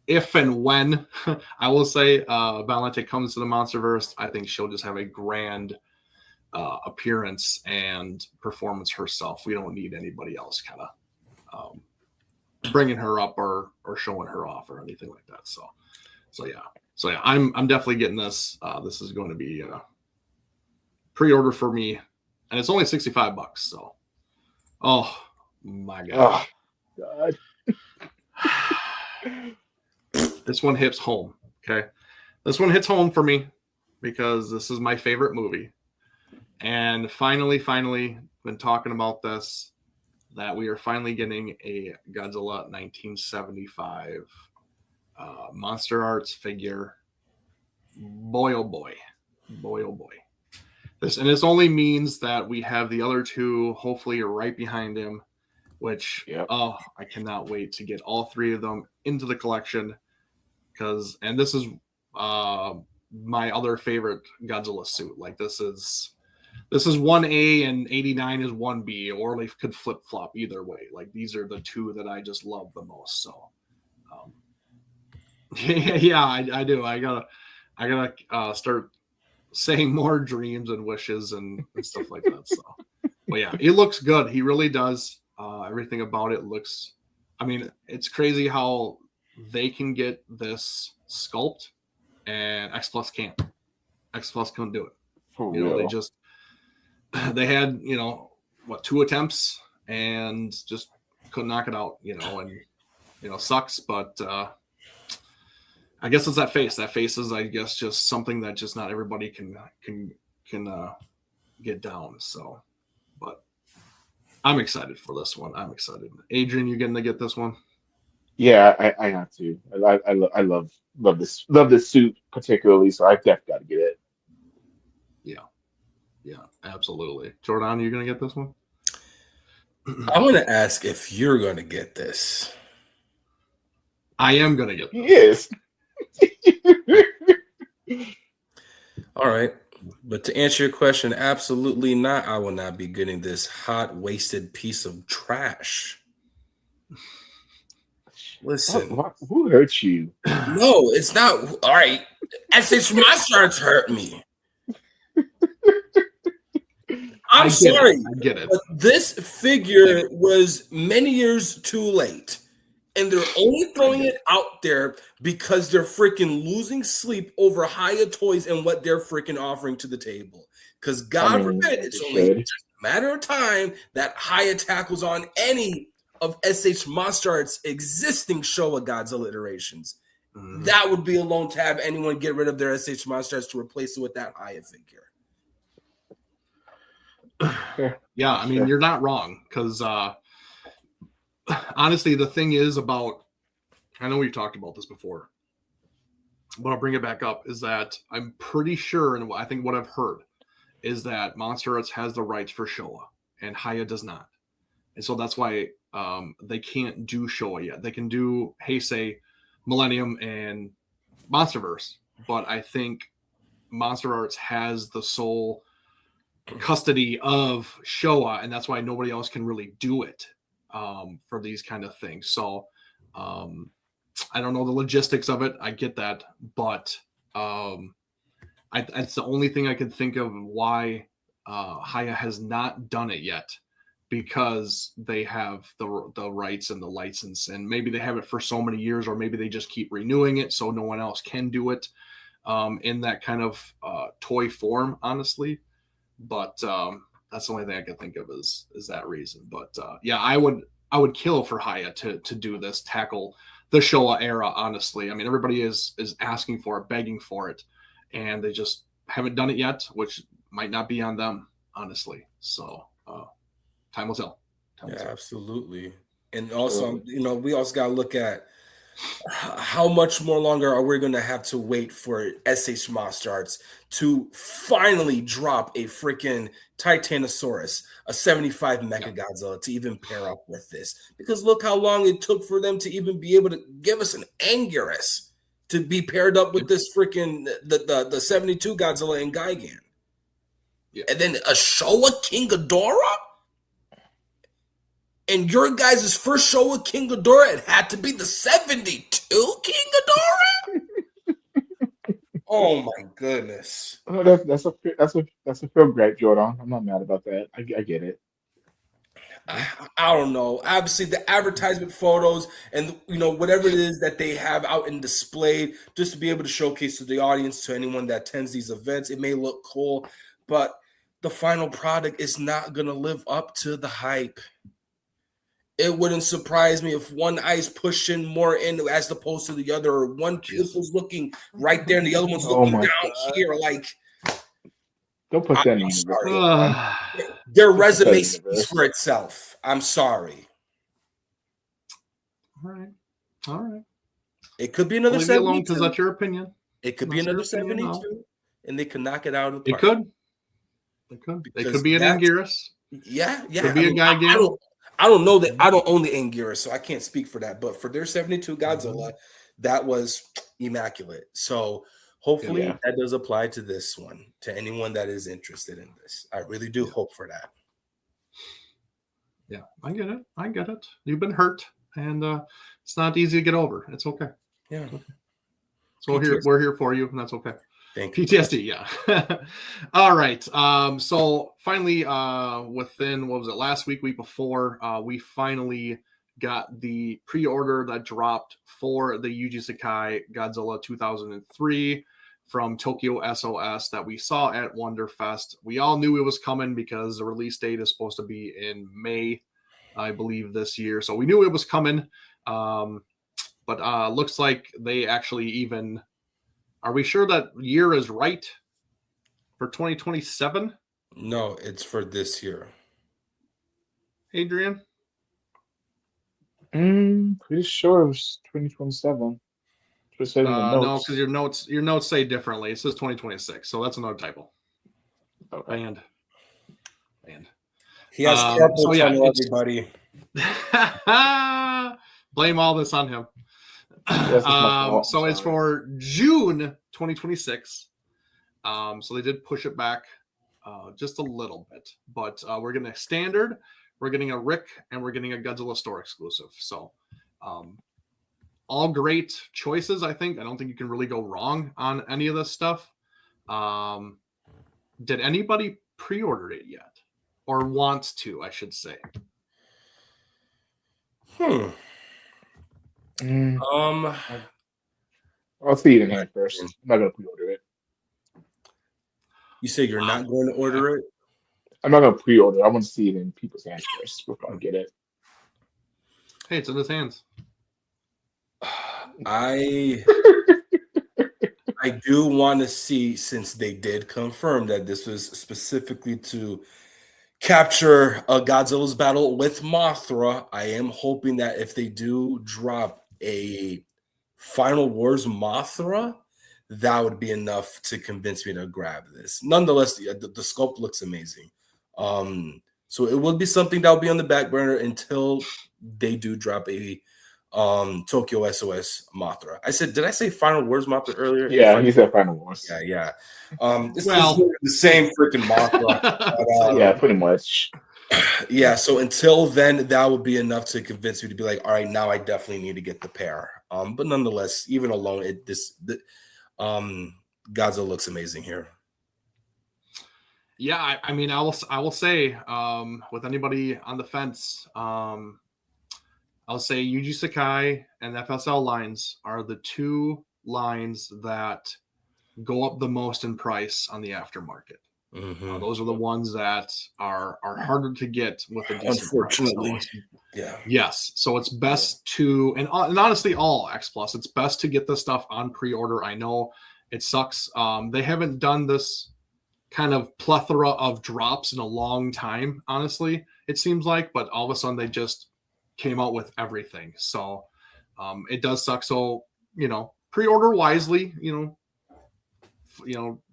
if and when I will say Biolante comes to the MonsterVerse, I think she'll just have a grand appearance and performance herself. We don't need anybody else kind of bringing her up or showing her off or anything like that. So yeah, I'm definitely getting this. This is going to be pre-order for me, and it's only $65. So, oh my god, God. This one hits home. Okay, this one hits home for me because this is my favorite movie, and finally, been talking about this. That we are finally getting a Godzilla 1975 Monster Arts figure. Boy, oh boy. Boy, oh boy. This only means that we have the other two hopefully right behind him, which, I cannot wait to get all three of them into the collection. And this is my other favorite Godzilla suit. Like, this is 1A and 89 is 1B, or they could flip flop either way. Like, these are the two that I just love the most. So, yeah, I do. I gotta start saying more dreams and wishes and stuff like that. So, but yeah, it looks good. He really does. Everything about it looks. I mean, it's crazy how they can get this sculpt, and X Plus can't. X Plus couldn't do it. For you know, real. they had, 2 attempts and just couldn't knock it out, and, sucks. But I guess it's that face. That face is, I guess, just something that just not everybody can get down. So, but I'm excited for this one. I'm excited. Adrian, you getting to get this one? Yeah, I have to. I love this suit particularly, so I definitely got to get it. Yeah, absolutely. Jordan, you gonna get this one? I want to ask if you're going to get this. I am gonna get this. Yes. All right. But to answer your question, absolutely not. I will not be getting this hot, wasted piece of trash. Listen. Who hurt you? No, it's not. All right. SH Monsters hurt me. I'm sorry. I get it. But this figure was many years too late. And they're only throwing it out there because they're freaking losing sleep over Haya Toys and what they're freaking offering to the table. Because God forbid, it's only just a matter of time that Haya tackles on any of SH Monster Arts' existing Showa Godzilla iterations. Mm-hmm. That would be alone to have anyone get rid of their SH Monster Arts to replace it with that Haya figure. Yeah, I mean, you're not wrong, because honestly, the thing is about, I know we've talked about this before, but I'll bring it back up, is that I'm pretty sure, and I think what I've heard, is that Monster Arts has the rights for Showa, and Haya does not. And so that's why they can't do Showa yet. They can do Heisei, Millennium, and Monsterverse, but I think Monster Arts has the sole custody of Showa, and that's why nobody else can really do it for these kind of things. So I don't know the logistics of it. I get that, but it's the only thing I could think of why Haya has not done it yet, because they have the rights and the license, and maybe they have it for so many years, or maybe they just keep renewing it so no one else can do it in that kind of toy form, honestly. But that's the only thing I can think of is that reason. But yeah, I would kill for Haya to do this, tackle the Showa era, honestly. I mean, everybody is asking for it, begging for it, and they just haven't done it yet, which might not be on them, honestly. So time will tell. Absolutely. And also, we also got to look at How much more longer are we going to have to wait for SH Monster Arts to finally drop a freaking Titanosaurus, a 75 Mecha Godzilla to even pair up with this? Because look how long it took for them to even be able to give us an Anguirus to be paired up with this freaking the 72 Godzilla and Gigan. Yeah. And then a Showa King Ghidorah? And your guys' first Showa King Ghidorah, it had to be the 72 King Ghidorah? Oh my goodness. Oh, that's a feel great, Jordan. I'm not mad about that. I get it. I don't know. Obviously, the advertisement photos and whatever it is that they have out and displayed, just to be able to showcase to the audience, to anyone that attends these events, it may look cool, but the final product is not going to live up to the hype. It wouldn't surprise me if one eye's pushing more in as opposed to the other, or one pupil's looking right there and the other one's looking down here. Like, don't put that in the universe. Their resume speaks for itself. I'm sorry. All right. It could be another 72. Because that's your opinion. It could be another 72, and they could knock it out of the park. It could be an Anguirus. Yeah. Could be a Gigan. I don't know that. I don't own the Anguirus, so I can't speak for that. But for their 72 Godzilla, that was immaculate. So hopefully that does apply to this one, to anyone that is interested in this. I really do hope for that. Yeah, I get it. You've been hurt, and it's not easy to get over. It's okay. Yeah. Okay. So we're here for you, and that's okay. Thank you. PTSD, yeah. All right. So finally, within, what was it, last week before, we finally got the pre-order that dropped for the Yuji Sakai Godzilla 2003 from Tokyo SOS that we saw at Wonderfest. We all knew it was coming because the release date is supposed to be in May, I believe, this year. So we knew it was coming. But looks like they actually even... Are we sure that year is right for 2027? No, it's for this year. Adrian? Pretty sure it was 2027. No, because your notes say differently. It says 2026, so that's another typo. Okay. Banned. He has carpal tunnel, everybody. Blame all this on him. So it's for June 2026. So they did push it back just a little bit, but we're getting a standard, we're getting a Rick, and we're getting a Godzilla store exclusive. So all great choices, I think. I don't think you can really go wrong on any of this stuff. Did anybody pre-order it yet, or wants to, I should say? I'll see it in hand first. I'm not gonna pre-order it. You say you're not going to order it? I'm not gonna pre-order. I want to see it in people's hands first before I get it. Hey, it's in his hands. I do want to see, since they did confirm that this was specifically to capture a Godzilla's battle with Mothra, I am hoping that if they do drop a Final Wars Mothra, that would be enough to convince me to grab this. Nonetheless, the sculpt looks amazing. So it will be something that will be on the back burner until they do drop a Tokyo SOS Mothra. Did I say Final Wars Mothra earlier? Yeah, you said Final Wars. Yeah. This is the same freaking Mothra. But, yeah, pretty much. Yeah, so until then, that would be enough to convince me to be like, all right, now I definitely need to get the pair. But nonetheless, even alone, Godzilla looks amazing here. Yeah, I mean, I will say, with anybody on the fence, I'll say Yuji Sakai and FSL lines are the two lines that go up the most in price on the aftermarket. Mm-hmm. Those are the ones that are harder to get with a decent unfortunately price. Yeah. Yes, so it's best to, and honestly, all X Plus, it's best to get this stuff on pre-order. I know it sucks. They haven't done this kind of plethora of drops in a long time, honestly, it seems like, but all of a sudden they just came out with everything. So It does suck. So, pre-order wisely,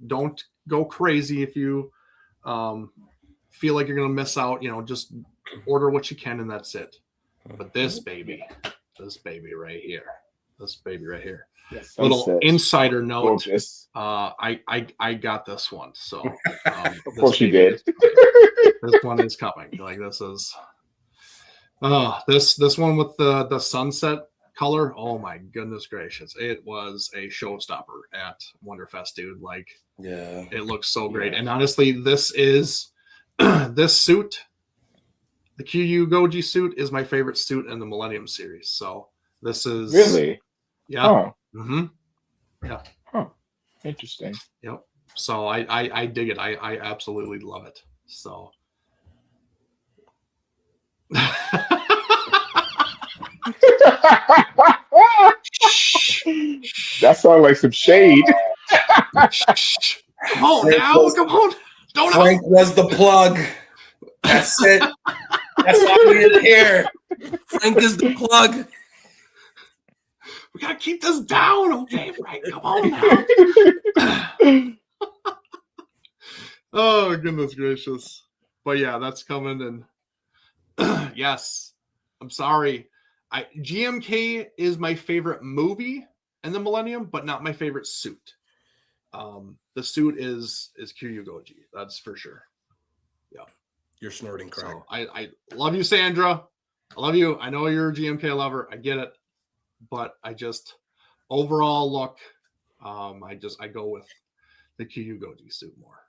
don't go crazy if you feel like you're going to miss out, just order what you can and that's it. But this baby right here, Yes, little sunset. insider note, Gorgeous. I got this one. So Of course you did. This one is coming. Like this is this one with the sunset color. Oh my goodness gracious. It was a showstopper at Wonderfest, dude. Like, yeah, it looks so great. And honestly, this is this suit, the Kaiju Goji suit, is my favorite suit in the Millennium series. So this is Really? yeah. Oh. Mm-hmm. Yeah. Huh. Interesting. Yep. So I dig it. I absolutely love it. So That sounds like some shade. Come on now, come on. Don't Frank was the plug. That's it. That's why we're here. Frank is the plug. We gotta keep this down, okay, Frank? Come on now. Oh goodness gracious. But yeah, that's coming, and yes, I'm sorry. GMK is my favorite movie in the Millennium, but not my favorite suit. The suit is Kiryu Goji, that's for sure. Yeah. You're snorting crack. So I love you, Sandra. I love you. I know you're a GMK lover. I get it. But I just overall look, I go with the Kiryu Goji suit more.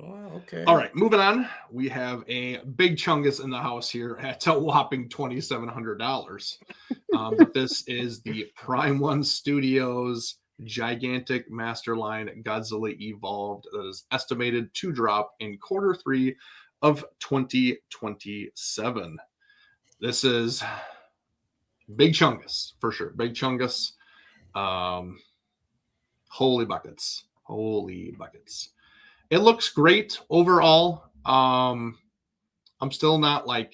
Oh, okay. All right, moving on. We have a big chungus in the house here at a whopping $2,700. But this is the Prime One Studios gigantic master line Godzilla Evolved that is estimated to drop in Q3 of 2027. This is big chungus for sure. Big chungus. Holy buckets. It looks great overall. I'm still not I'm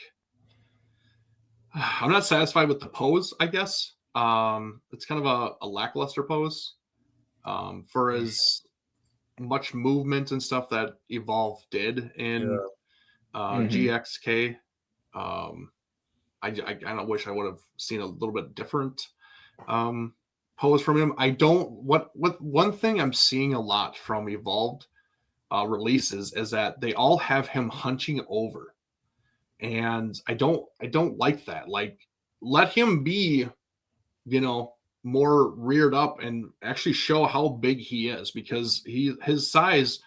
not satisfied with the pose, I guess. It's kind of a lackluster pose for as much movement and stuff that Evolve did in GXK. I kind of wish I would have seen a little bit different pose from him. One thing I'm seeing a lot from Evolved releases is that they all have him hunching over, and I don't like that. Like, let him be, more reared up and actually show how big he is, because his size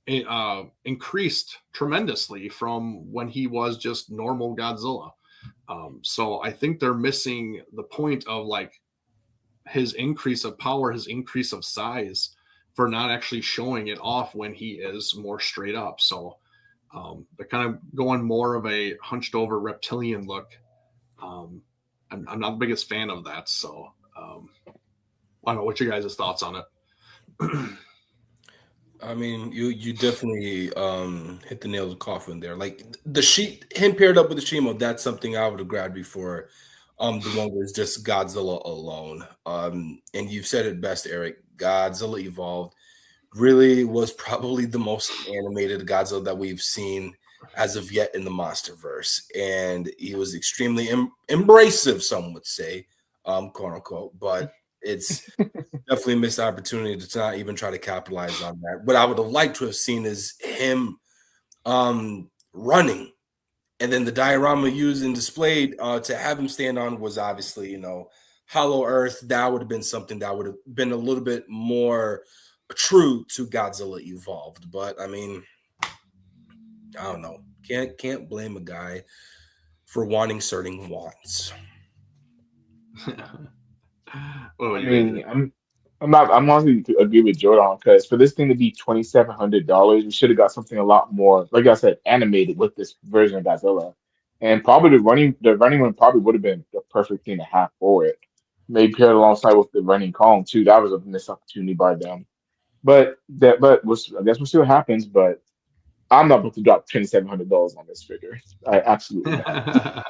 increased tremendously from when he was just normal Godzilla. So I think they're missing the point of his increase of power, his increase of size, for not actually showing it off when he is more straight up. So they're kind of going more of a hunched over reptilian look. I'm not the biggest fan of that. So I don't know what your guys' thoughts on it. I mean, you definitely hit the nail of the coffin there. Like him paired up with the Shimo, that's something I would have grabbed before. The one was just Godzilla alone. And you've said it best, Eric. Godzilla Evolved really was probably the most animated Godzilla that we've seen as of yet in the Monsterverse, and he was extremely embracive, some would say, quote unquote. But it's definitely a missed opportunity to not even try to capitalize on that. What I would have liked to have seen is him running, and then the diorama used and displayed to have him stand on was obviously, Hollow Earth. That would have been something that would have been a little bit more true to Godzilla Evolved. But I mean, I don't know. Can't blame a guy for wanting certain wants. I'm honestly to agree with Jordan, because for this thing to be $2,700, we should have got something a lot more, like I said, animated with this version of Godzilla. And probably the running one probably would have been the perfect thing to have for it. Maybe paired alongside with the running Kong too. That was a missed opportunity by them. I guess we'll see what happens. But I'm not about to drop $2,700 on this figure. I absolutely not.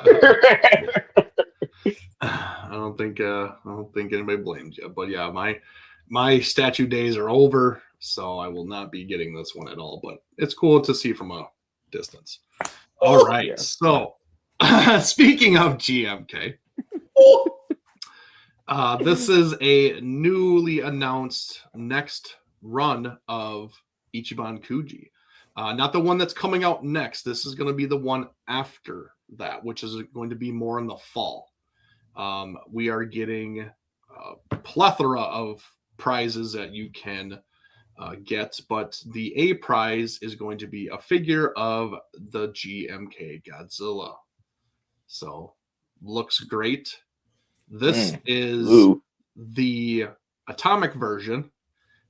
I don't think anybody blames you. But yeah, my statue days are over, so I will not be getting this one at all. But it's cool to see from a distance. All right. Yes. So speaking of GMK, this is a newly announced next run of Ichiban Kuji. Not the one that's coming out next. This is going to be the one after that, which is going to be more in the fall. We are getting a plethora of prizes that you can get, but the A prize is going to be a figure of the GMK Godzilla. So, looks great. This is Blue. the atomic version,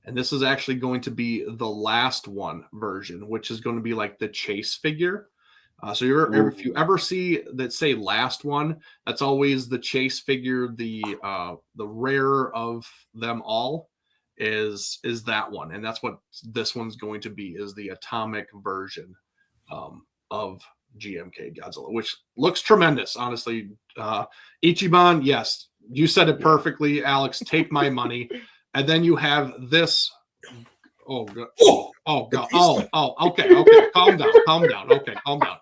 and this is actually going to be the last one version, which is going to be like the chase figure. So if you ever see that say last one, that's always the chase figure. The rarer of them all is that one, and that's what this one's going to be, is the atomic version of GMK Godzilla, which looks tremendous, honestly. Ichiban, yes, you said it perfectly, Alex. Take my money, and then you have this. Oh god! Oh god! Oh, okay. Calm down. Okay, calm down.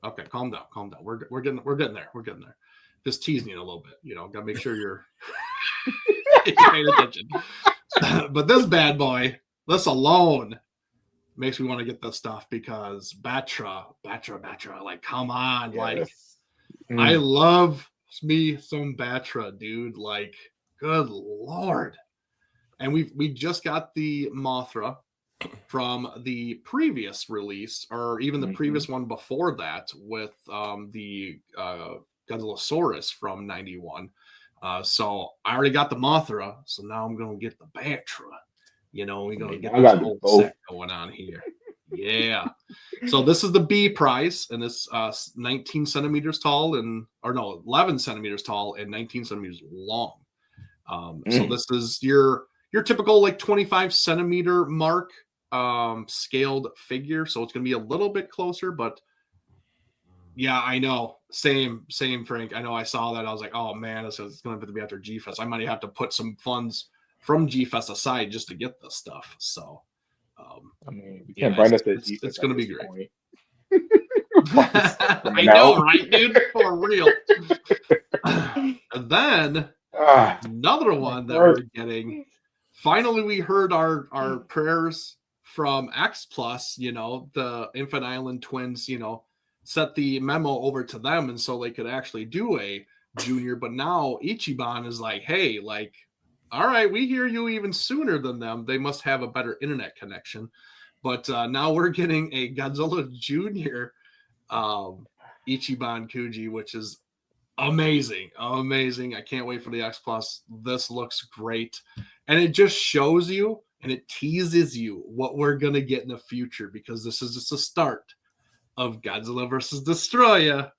Okay, calm down. We're getting there. Just teasing you a little bit. Gotta make sure you're paying attention. But this bad boy, this alone makes me want to get this stuff, because Batra, like, come on, like, I love me some Batra, dude. Like, good lord. And we just got the Mothra from the previous release, or even the previous one before that, with the Godzillasaurus from 91. So I already got the Mothra, so now I'm going to get the Batra. We're going to get this whole set going on here. Yeah. So this is the B prize, and it's 19 centimeters tall, 11 centimeters tall and 19 centimeters long. So this is your typical like 25 centimeter mark scaled figure. So it's going to be a little bit closer, but yeah, I know. Same, Frank. I know. I saw that. I was like, oh man, it's going to have to be after G-Fest. I might have to put some funds from G-Fest aside just to get this stuff. So, we can't find us at G-Fest. It's going to be great. I know, right, dude? For real. And then another one that we're getting. Finally, we heard our prayers from X Plus. The Infinite Island twins. Set the memo over to them, and so they could actually do a junior. But now Ichiban is like, hey, like, all right, we hear you even sooner than them. They must have a better internet connection. But now we're getting a Godzilla Junior Ichiban Kuji, which is amazing. I can't wait for the X Plus. This looks great, and it just shows you and it teases you what we're gonna get in the future, because this is just a start of Godzilla versus Destroya.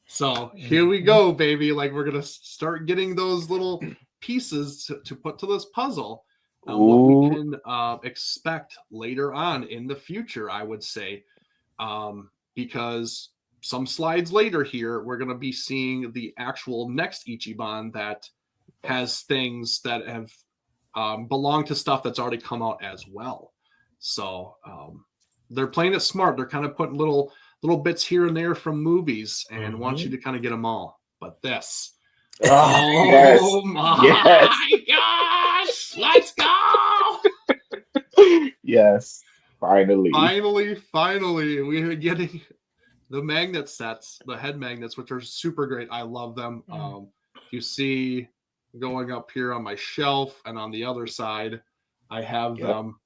So here we go, baby. Like, we're gonna start getting those little pieces to put to this puzzle. What we can expect later on in the future, I would say, because some slides later here, we're going to be seeing the actual next Ichiban that has things that have belonged to stuff that's already come out as well. So they're playing it smart. They're kind of putting little bits here and there from movies, and want you to kind of get them all. But this, my gosh, let's go! Yes, finally, we are getting the magnet sets, the head magnets, which are super great. I love them. You see going up here on my shelf, and on the other side, I have them,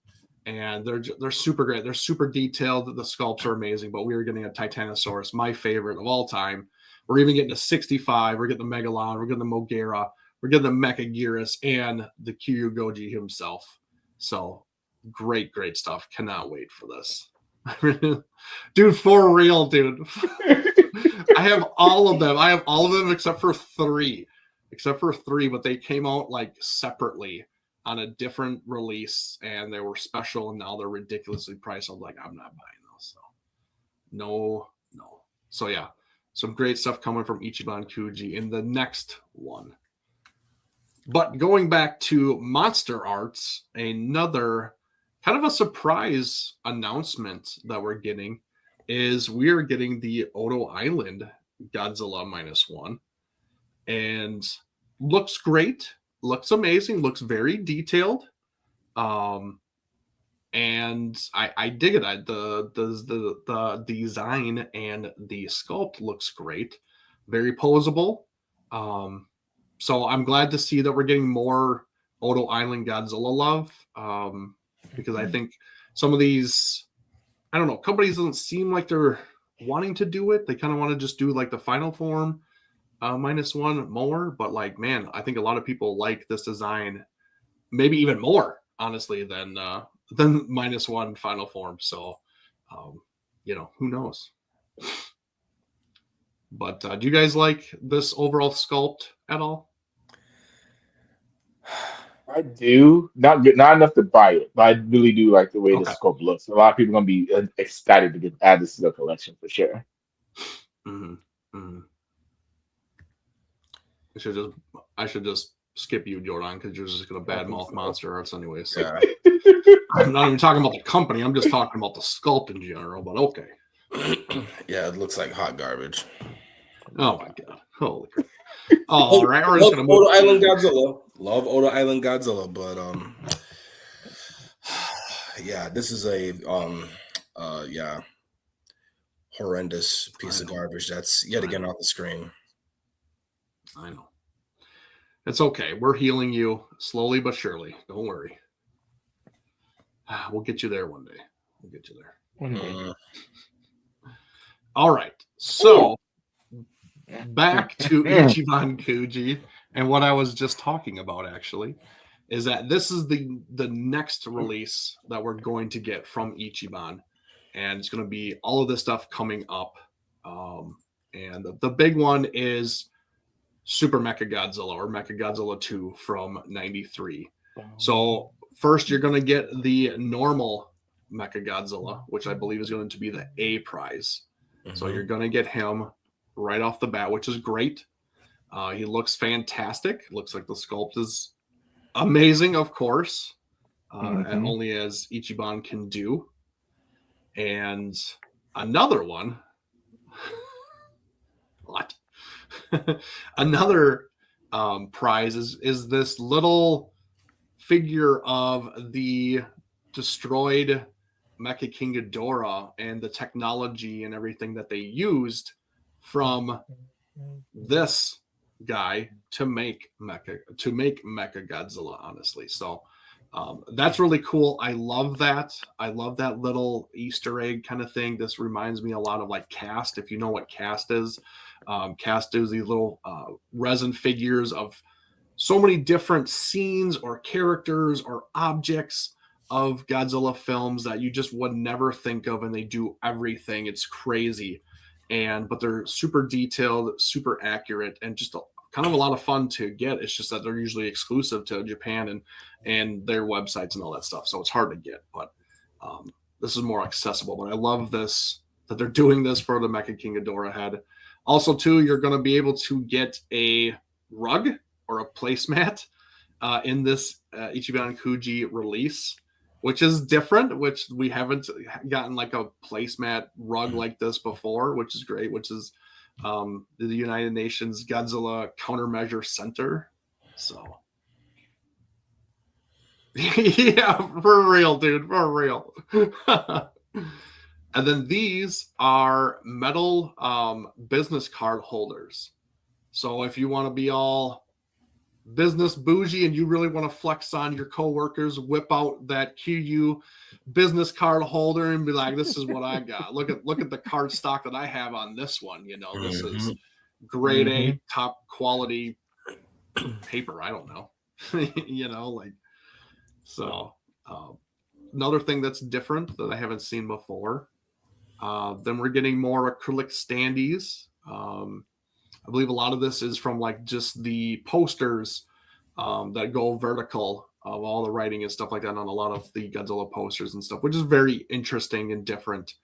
and they're super great. They're super detailed. The sculpts are amazing. But we are getting a Titanosaurus, my favorite of all time. We're even getting a 65. We're getting the Megalon. We're getting the Mogera. We're getting the Mechaguirus and the Kiryu Goji himself. So great stuff. Cannot wait for this. Dude, for real, dude. I have all of them. except for three, but they came out like separately on a different release, and they were special, and now they're ridiculously priced. I'm like, I'm not buying those. So no. So yeah, some great stuff coming from Ichiban Kuji in the next one. But going back to Monster Arts, another kind of a surprise announcement that we're getting is we are getting the Odo Island Godzilla -1. And looks great, looks amazing, looks very detailed. And I dig it. The design and the sculpt looks great, very posable. So I'm glad to see that we're getting more Odo Island Godzilla love, because I think some of these, I don't know, companies don't seem like they're wanting to do it. They kind of want to just do like the final form -1 more, but like, man, I think a lot of people like this design maybe even more, honestly, than -1 final form. So, who knows? But do you guys like this overall sculpt at all? I do not good, not enough to buy it, but I really do like the way the Okay. scope looks. A lot of people are gonna be ecstatic to get add this to the collection for sure. Mm-hmm. Mm-hmm. I should just skip you, Jordan, because you're just gonna badmouth Monster Arts anyway. So Yeah. I'm not even talking about the company. I'm just talking about the sculpt in general. But okay. Yeah, it looks like hot garbage. Oh my god! Holy crap! All right, we're just Love gonna move. Odo Island Godzilla. Love Odo Island Godzilla, but yeah, this is a horrendous piece of garbage that's yet again on the screen. I know. It's okay. We're healing you slowly but surely. Don't worry. We'll get you there one day. We'll get you there. All right. So back to Ichiban Kuji, and what I was just talking about actually is that this is the next release that we're going to get from Ichiban, and it's going to be all of this stuff coming up. And the big one is Super Mechagodzilla or Mechagodzilla 2 from 93. So first you're going to get the normal Mechagodzilla, which I believe is going to be the A prize. Mm-hmm. So you're going to get him right off the bat, which is great. He looks fantastic. Looks like the sculpt is amazing, of course, and only as Ichiban can do. And another one, what? Another prize is this little figure of the destroyed Mecha King Ghidorah and the technology and everything that they used from this guy to make Mechagodzilla, honestly. So that's really cool. I love that. I love that little Easter egg kind of thing. This reminds me a lot of like Cast, if you know what Cast is. Cast is these little resin figures of so many different scenes or characters or objects of Godzilla films that you just would never think of, and they do everything. It's crazy. But they're super detailed, super accurate, and just kind of a lot of fun to get. It's just that they're usually exclusive to Japan and their websites and all that stuff. So it's hard to get, but this is more accessible. But I love this, that they're doing this for the Mecha King Ghidorah head. Also, too, you're going to be able to get a rug or a placemat in this Ichiban Kuji release, which is different, which we haven't gotten like a placemat rug like this before, which is great, which is the United Nations Godzilla Countermeasure Center. So yeah, for real, dude, for real. And then these are metal business card holders. So if you want to be all business bougie and you really want to flex on your coworkers, whip out that QU business card holder and be like, this is what I got. Look at the card stock that I have on this one. You know, this is grade A, top quality paper. I don't know. You know, like, so another thing that's different that I haven't seen before. Then we're getting more acrylic standees. I believe a lot of this is from like just the posters that go vertical of all the writing and stuff like that on a lot of the Godzilla posters and stuff, which is very interesting and different.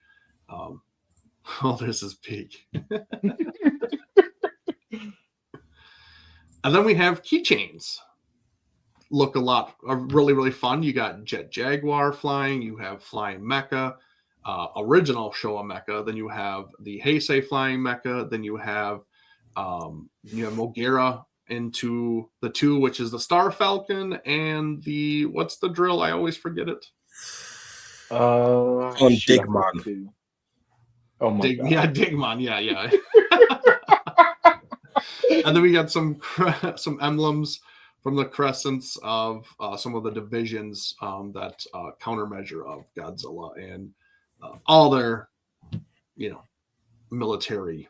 Oh, there's his peak. And then we have keychains. Look really, really fun. You got Jet Jaguar flying. You have Flying Mecha, original Showa Mecha. Then you have the Heisei Flying Mecha. Then you have Mogera into the 2, which is the Star Falcon and the what's the drill? I always forget it. On Digmon. Oh my god. Yeah, Digmon. Yeah. And then we got some emblems from the crescents of some of the divisions that countermeasure of Godzilla and all their, military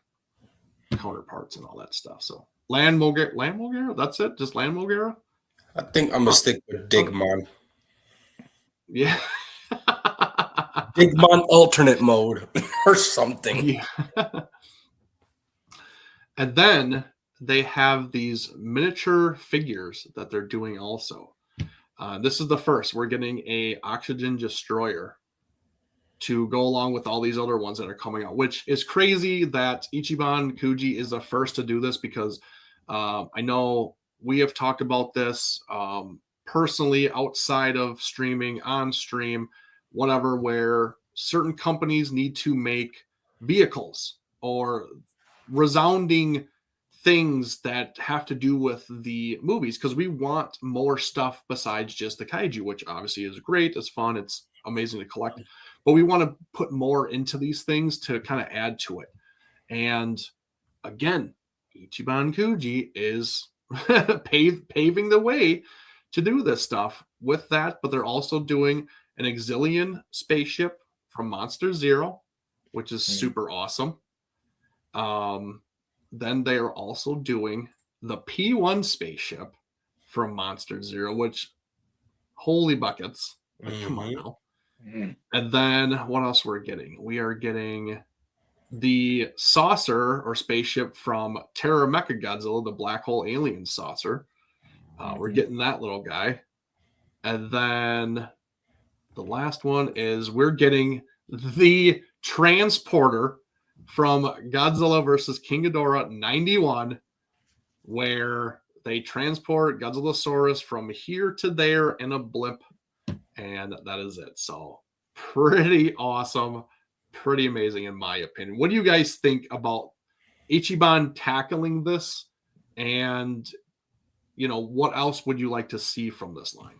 counterparts and all that stuff. So Land Mogera, that's it? Just Land Mogera? I think I'm going to stick with Digmon. Yeah. Digmon alternate mode or something. Yeah. And then they have these miniature figures that they're doing also. This is the first. We're getting a Oxygen Destroyer to go along with all these other ones that are coming out, which is crazy that Ichiban Kuji is the first to do this because I know we have talked about this personally outside of streaming, on stream, whatever, where certain companies need to make vehicles or resounding things that have to do with the movies because we want more stuff besides just the kaiju, which obviously is great, it's fun, it's amazing to collect, but we want to put more into these things to kind of add to it. And again, Ichiban Kuji is paving the way to do this stuff with that, but they're also doing an Exilian spaceship from Monster Zero, which is super awesome. Then they are also doing the P1 spaceship from Monster Zero, which, holy buckets. Come on now. And then what else we're getting? We are getting the saucer or spaceship from Terror Mechagodzilla, the black hole alien saucer. We're getting that little guy. And then the last one is we're getting the transporter from Godzilla versus King Ghidorah 91, where they transport Godzillasaurus from here to there in a blip, and that is it. So pretty awesome, pretty amazing in my opinion. What do you guys think about Ichiban tackling this, and what else would you like to see from this line?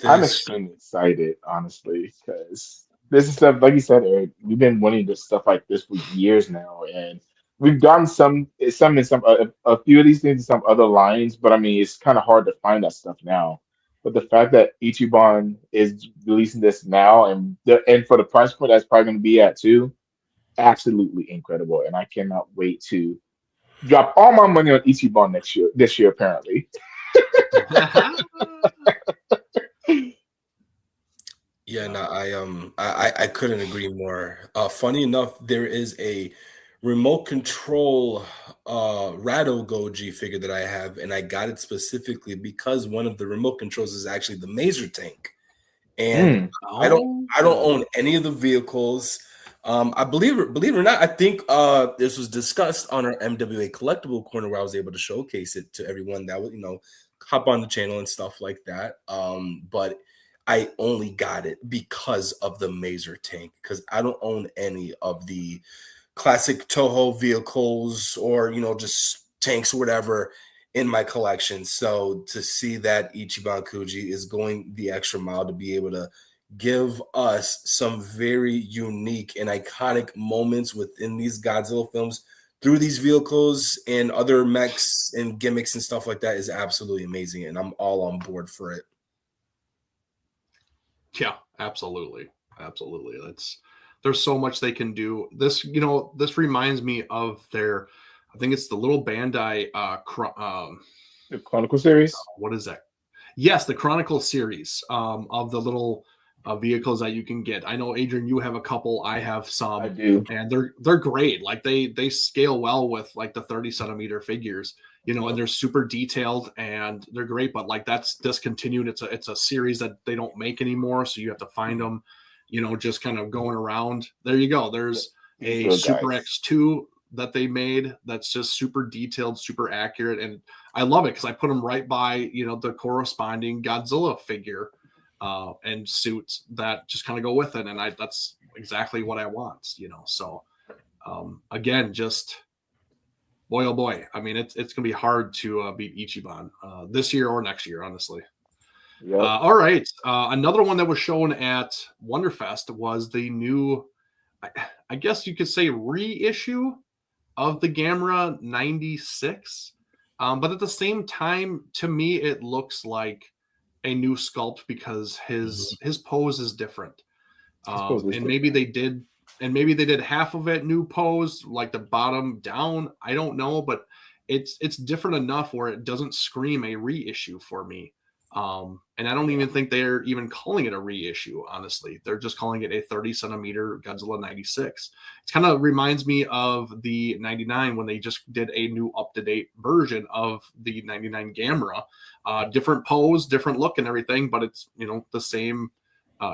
I'm extremely excited, honestly, because this is stuff, like you said, Eric, we've been wanting this stuff like this for years now, and we've done some in some a few of these things in some other lines, but I mean, it's kind of hard to find that stuff now. But the fact that Ichiban is releasing this now, and for the price point that's probably going to be at too, absolutely incredible, and I cannot wait to drop all my money on Ichiban this year, apparently. Yeah, no, I couldn't agree more. Funny enough, there is a remote control Rado Goji figure that I have, and I got it specifically because one of the remote controls is actually the Maser tank. And I don't own any of the vehicles. I believe it or not, I think this was discussed on our MWA collectible corner where I was able to showcase it to everyone that would, hop on the channel and stuff like that. But I only got it because of the Maser tank, because I don't own any of the classic Toho vehicles or, just tanks or whatever in my collection. So to see that Ichiban Kuji is going the extra mile to be able to give us some very unique and iconic moments within these Godzilla films through these vehicles and other mechs and gimmicks and stuff like that is absolutely amazing. And I'm all on board for it. Yeah, absolutely. Absolutely. There's so much they can do. This, this reminds me of I think it's the little Bandai the Chronicle series. What is that? Yes, the Chronicle series of the little vehicles that you can get. I know, Adrian, you have a couple. I have some. I do, and they're great. Like they scale well with like the 30-centimeter figures, and they're super detailed and they're great. But like that's discontinued. It's a series that they don't make anymore, so you have to find them. just kind of going around. There you go. There's a Good Super guys. X2 that they made that's just super detailed, super accurate. And I love it because I put them right by, the corresponding Godzilla figure and suits that just kind of go with it. And that's exactly what I want, So again, just boy, oh boy. I mean, it's going to be hard to beat Ichiban this year or next year, honestly. Yep. All right. Another one that was shown at Wonderfest was the new, I guess you could say, reissue of the Gamera 96. But at the same time, to me, it looks like a new sculpt because his pose is different. And maybe they did half of it new pose, like the bottom down. I don't know, but it's different enough where it doesn't scream a reissue for me. And I don't even think they're even calling it a reissue, honestly. They're just calling it a 30 centimeter Godzilla 96. It kind of reminds me of the 99 when they just did a new up-to-date version of the 99 Gamera. Different pose, different look and everything, but it's, the same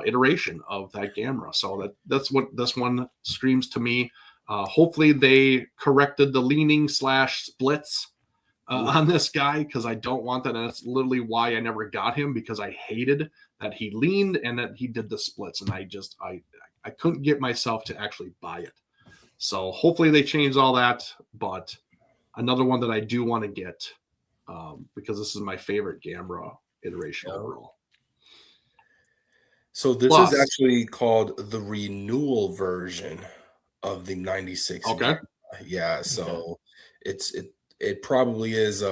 iteration of that Gamera. So that's what this one screams to me. Hopefully they corrected the leaning / splits on this guy, because I don't want that. And that's literally why I never got him, because I hated that he leaned and that he did the splits. And I couldn't get myself to actually buy it. So hopefully they change all that. But another one that I do want to get because this is my favorite Gamera iteration overall. So this is actually called the renewal version of the 96. Okay. Yeah. So it probably is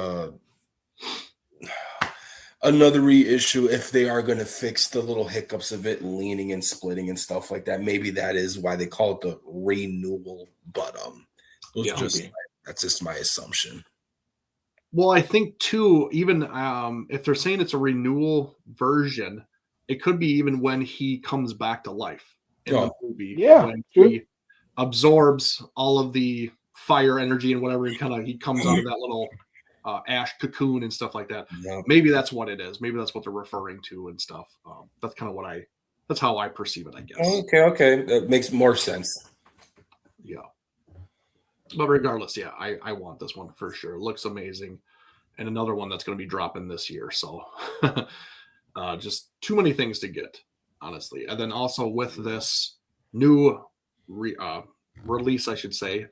another reissue if they are going to fix the little hiccups of it leaning and splitting and stuff like that. Maybe that is why they call it the renewal. But that's just my assumption. Well, I think too, even if they're saying it's a renewal version, it could be even when he comes back to life in the movie. Yeah, when he absorbs all of the fire energy and whatever, and he comes out of that little ash cocoon and stuff like that. Yeah. Maybe that's what it is. Maybe that's what they're referring to and stuff. That's kind of that's how I perceive it, I guess. Okay. That makes more sense. Yeah. But regardless, yeah, I want this one for sure. It looks amazing. And another one that's going to be dropping this year. So just too many things to get, honestly. And then also with this new release, I should say,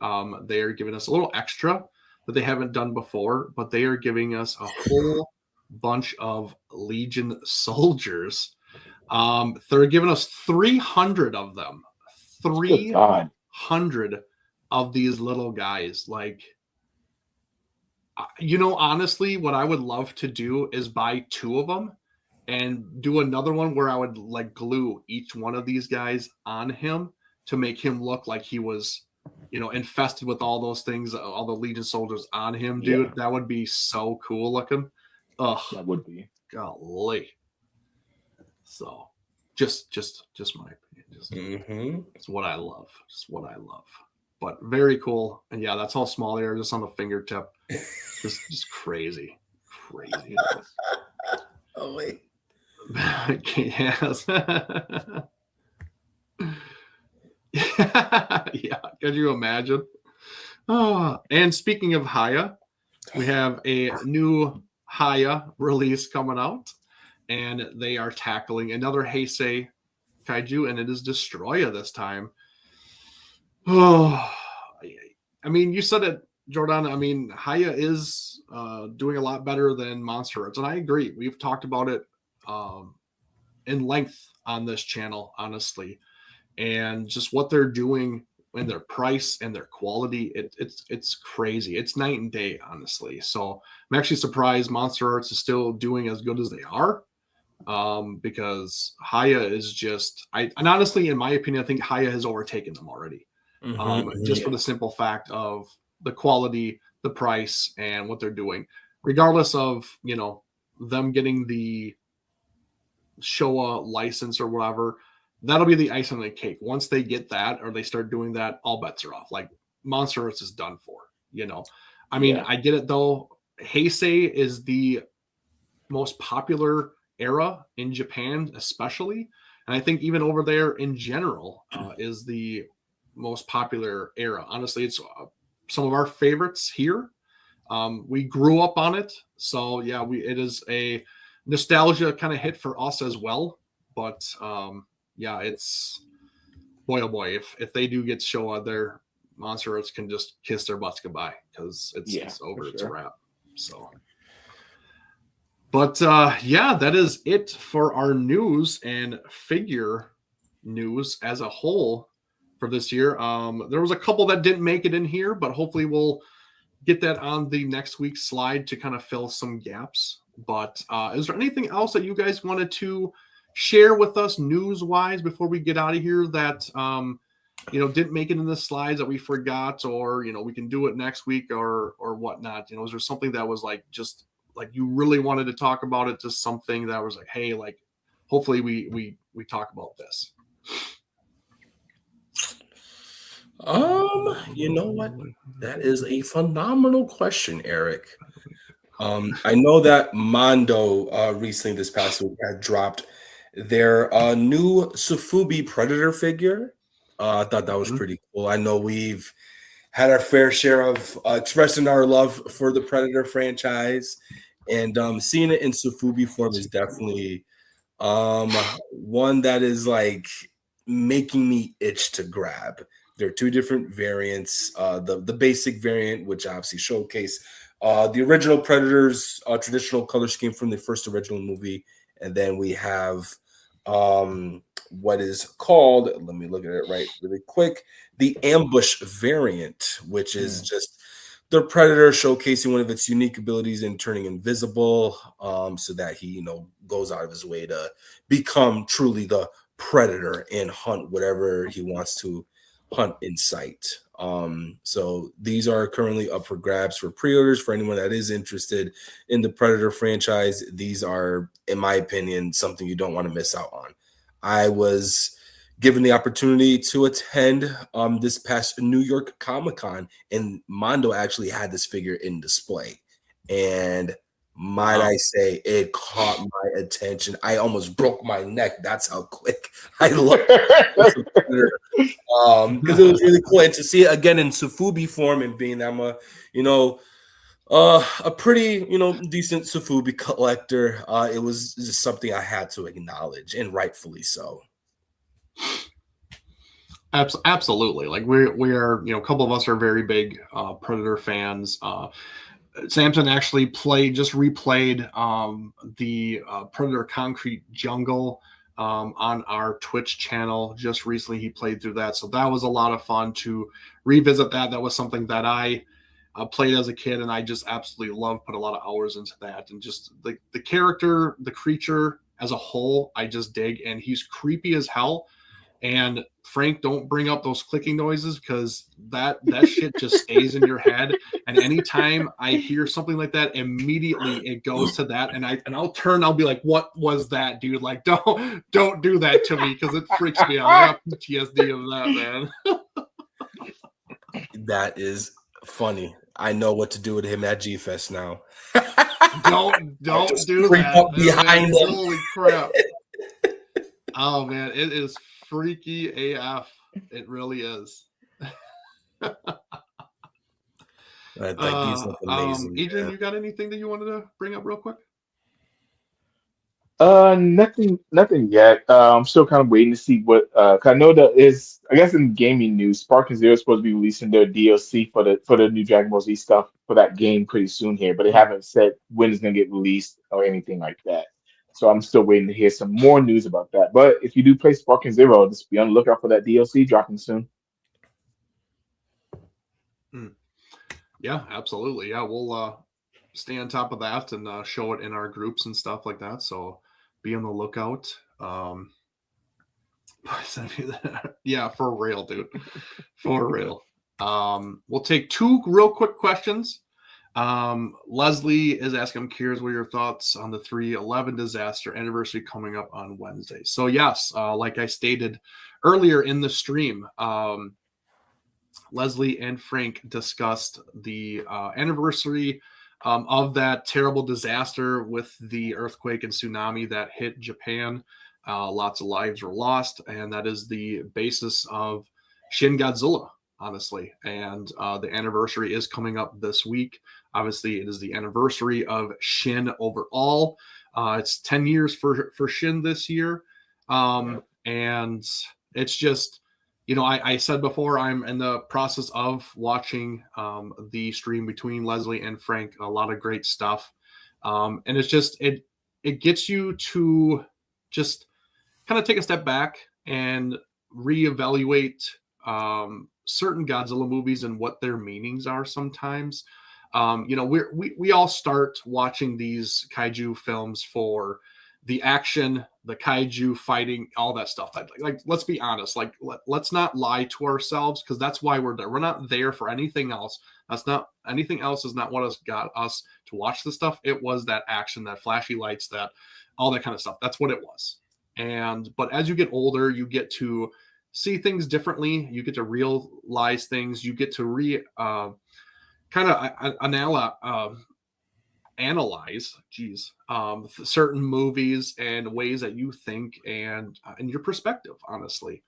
they are giving us a little extra that they haven't done before, but they are giving us a whole bunch of Legion soldiers. They're giving us 300 of them. 300 of these little guys. Like, honestly, what I would love to do is buy 2 of them and do another one where I would glue each one of these guys on him to make him look like he was, infested with all those things, all the Legion soldiers on him, dude. Yeah. That would be so cool looking. Ugh, that would be. Golly. So, just my opinion. It's what I love. Just what I love. But very cool. And yeah, that's how small they are, just on the fingertip. just crazy. Oh wait. Yes. Yeah, could you imagine? Oh, and speaking of Haya, we have a new Haya release coming out, and they are tackling another Heisei kaiju, and it is Destroya this time. Oh, I mean, you said it, Jordan. I mean, Haya is doing a lot better than Monster Hearts, and I agree. We've talked about it in length on this channel, honestly. And just what they're doing and their price and their quality, it's crazy. It's night and day, honestly. So I'm actually surprised Monster Hearts is still doing as good as they are, because Haya is just, and honestly, in my opinion, I think Haya has overtaken them already. Just for the simple fact of the quality, the price, and what they're doing, regardless of them getting the Showa license or whatever. That'll be the icing on the cake. Once they get that, or they start doing that, all bets are off. Like, Monster Hearts is done for, I mean, I get it though. Heisei is the most popular era in Japan, especially. And I think even over there in general is the most popular era. Honestly, it's some of our favorites here. We grew up on it, so yeah, it is a nostalgia kind of hit for us as well. But yeah, it's boy oh boy, if they do get show out there, Monster Arts can just kiss their butts goodbye because it's over, it's a wrap. So, but yeah, that is it for our news and figure news as a whole for this year. There was a couple that didn't make it in here, but hopefully we'll get that on the next week's slide to kind of fill some gaps. But is there anything else that you guys wanted to share with us news-wise before we get out of here that didn't make it in the slides that we forgot, or we can do it next week or whatnot? Is there something that was like just like you really wanted to talk about it? Just something that was like, hey, like hopefully we talk about this. You know what? That is a phenomenal question, Eric. I know that Mondo recently this past week had dropped their new Sufubi Predator figure. I thought that was pretty cool. I know we've had our fair share of expressing our love for the Predator franchise, and seeing it in Sufubi form is definitely one that is like making me itch to grab. There are two different variants. The basic variant, which obviously showcase the original Predators traditional color scheme from the first original movie, and then we have what is called, let me look at it right really quick, the Ambush variant, which is just the Predator showcasing one of its unique abilities in turning invisible, so that he goes out of his way to become truly the Predator and hunt whatever he wants to hunt in sight. So these are currently up for grabs for pre-orders for anyone that is interested in the Predator franchise. These are, in my opinion, something you don't want to miss out on. I was given the opportunity to attend this past New York Comic-Con, and Mondo actually had this figure in display. And might I say, it caught my attention. I almost broke my neck. That's how quick I looked. Because it was really cool. And to see it again in Sufubi form, and being that I'm a pretty, decent Sufubi collector, it was just something I had to acknowledge, and rightfully so. Absolutely. Like we are, a couple of us are very big Predator fans. Samson actually replayed the Predator Concrete Jungle on our Twitch channel just recently. He played through that, so that was a lot of fun to revisit that. That was something that I played as a kid, and I just absolutely love, put a lot of hours into that. And just the character, the creature as a whole, I just dig. And he's creepy as hell. And Frank, don't bring up those clicking noises, because that shit just stays in your head. And anytime I hear something like that, immediately it goes to that, and I'll be like, "What was that, dude? Like, don't do that to me, because it freaks me out. I got PTSD of that, man." That is funny. I know what to do with him at G-Fest now. Don't do that. Behind him. Holy crap! Oh man, it is freaky AF. It really is. He's amazing. Adrian, you got anything that you wanted to bring up real quick? Nothing yet. I'm still kind of waiting to see what. 'Cause I know that is, I guess, in gaming news, Spark and Zero is supposed to be releasing their DLC for the new Dragon Ball Z stuff for that game pretty soon here, but they haven't said when it's gonna get released or anything like that. So I'm still waiting to hear some more news about that. But if you do play Spark and Zero, just be on the lookout for that DLC dropping soon. Yeah, absolutely. Yeah, we'll stay on top of that and show it in our groups and stuff like that. So be on the lookout. Yeah, for real, dude. For real. We'll take two real quick questions. Leslie is asking, I'm curious what your thoughts on the 3/11 disaster anniversary coming up on Wednesday. So yes, like I stated earlier in the stream, Leslie and Frank discussed the anniversary of that terrible disaster with the earthquake and tsunami that hit Japan Lots of lives were lost, and that is the basis of Shin Godzilla, honestly. And the anniversary is coming up this week. Obviously, it is the anniversary of Shin overall. It's 10 years for Shin this year. And it's just, I said before, I'm in the process of watching the stream between Leslie and Frank. A lot of great stuff. And it's just, it gets you to just kind of take a step back and reevaluate certain Godzilla movies and what their meanings are sometimes. We all start watching these kaiju films for the action, the kaiju fighting, all that stuff. Like let's be honest. Like let's not lie to ourselves, because that's why we're there. We're not there for anything else. That's not anything else. Is not what has got us to watch this stuff. It was that action, that flashy lights, that all that kind of stuff. That's what it was. But as you get older, you get to see things differently. You get to realize things. You get to analyze certain movies and ways that you think and your perspective, honestly.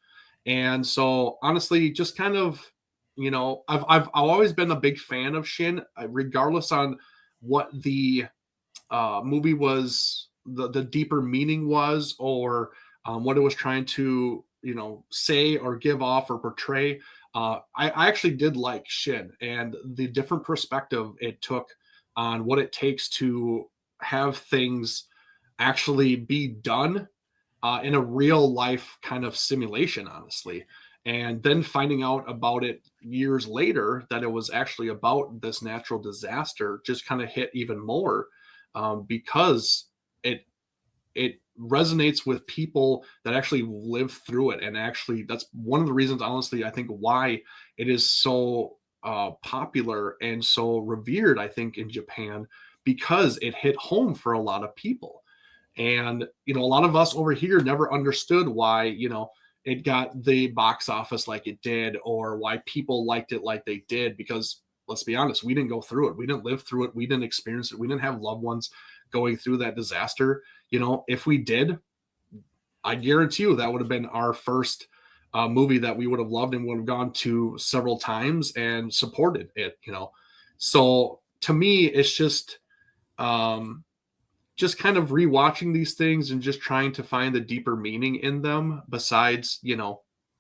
And so honestly, just kind of, I've always been a big fan of Shin, regardless on what the movie was, the deeper meaning was, or what it was trying to say or give off or portray. I actually did like Shin and the different perspective it took on what it takes to have things actually be done in a real life kind of simulation, honestly. And then finding out about it years later, that it was actually about this natural disaster, just kind of hit even more, because it resonates with people that actually live through it. And actually, that's one of the reasons, honestly, I think why it is so popular and so revered, I think, in Japan, because it hit home for a lot of people. And, a lot of us over here never understood why, it got the box office like it did, or why people liked it like they did, because let's be honest, we didn't go through it. We didn't live through it. We didn't experience it. We didn't have loved ones going through that disaster. If we did, I guarantee you that would have been our first movie that we would have loved and would have gone to several times and supported it. So to me, it's just kind of rewatching these things and just trying to find the deeper meaning in them, besides the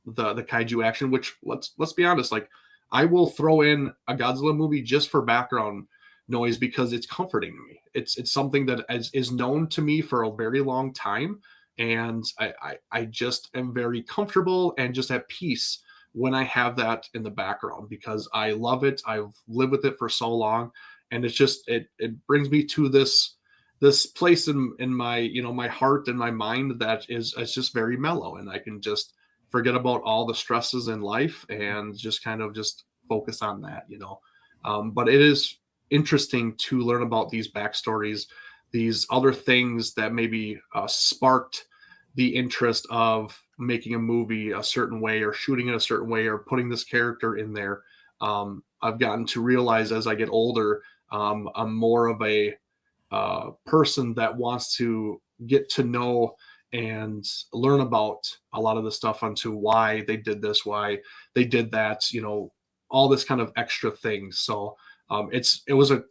kaiju action. Which let's be honest, like I will throw in a Godzilla movie just for background noise, because it's comforting to me. It's something that is known to me for a very long time, and I just am very comfortable and just at peace when I have that in the background, because I love it. I've lived with it for so long, and it's just it brings me to this place in my my heart and my mind that is just very mellow, and I can just forget about all the stresses in life and just kind of just focus on that. But it is interesting to learn about these backstories, these other things that maybe sparked the interest of making a movie a certain way, or shooting it a certain way, or putting this character in there. I've gotten to realize as I get older, I'm more of a person that wants to get to know and learn about a lot of the stuff onto why they did this, why they did that, all this kind of extra things. So it was a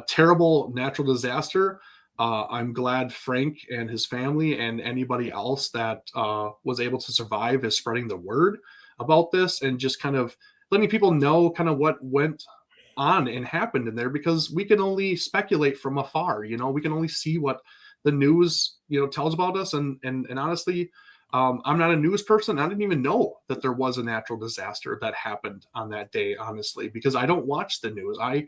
terrible natural disaster. I'm glad Frank and his family and anybody else that was able to survive is spreading the word about this, and just kind of letting people know kind of what went on and happened in there, because we can only speculate from afar. We can only see what the news tells about us, and honestly, I'm not a news person. I didn't even know that there was a natural disaster that happened on that day, honestly, because I don't watch the news. I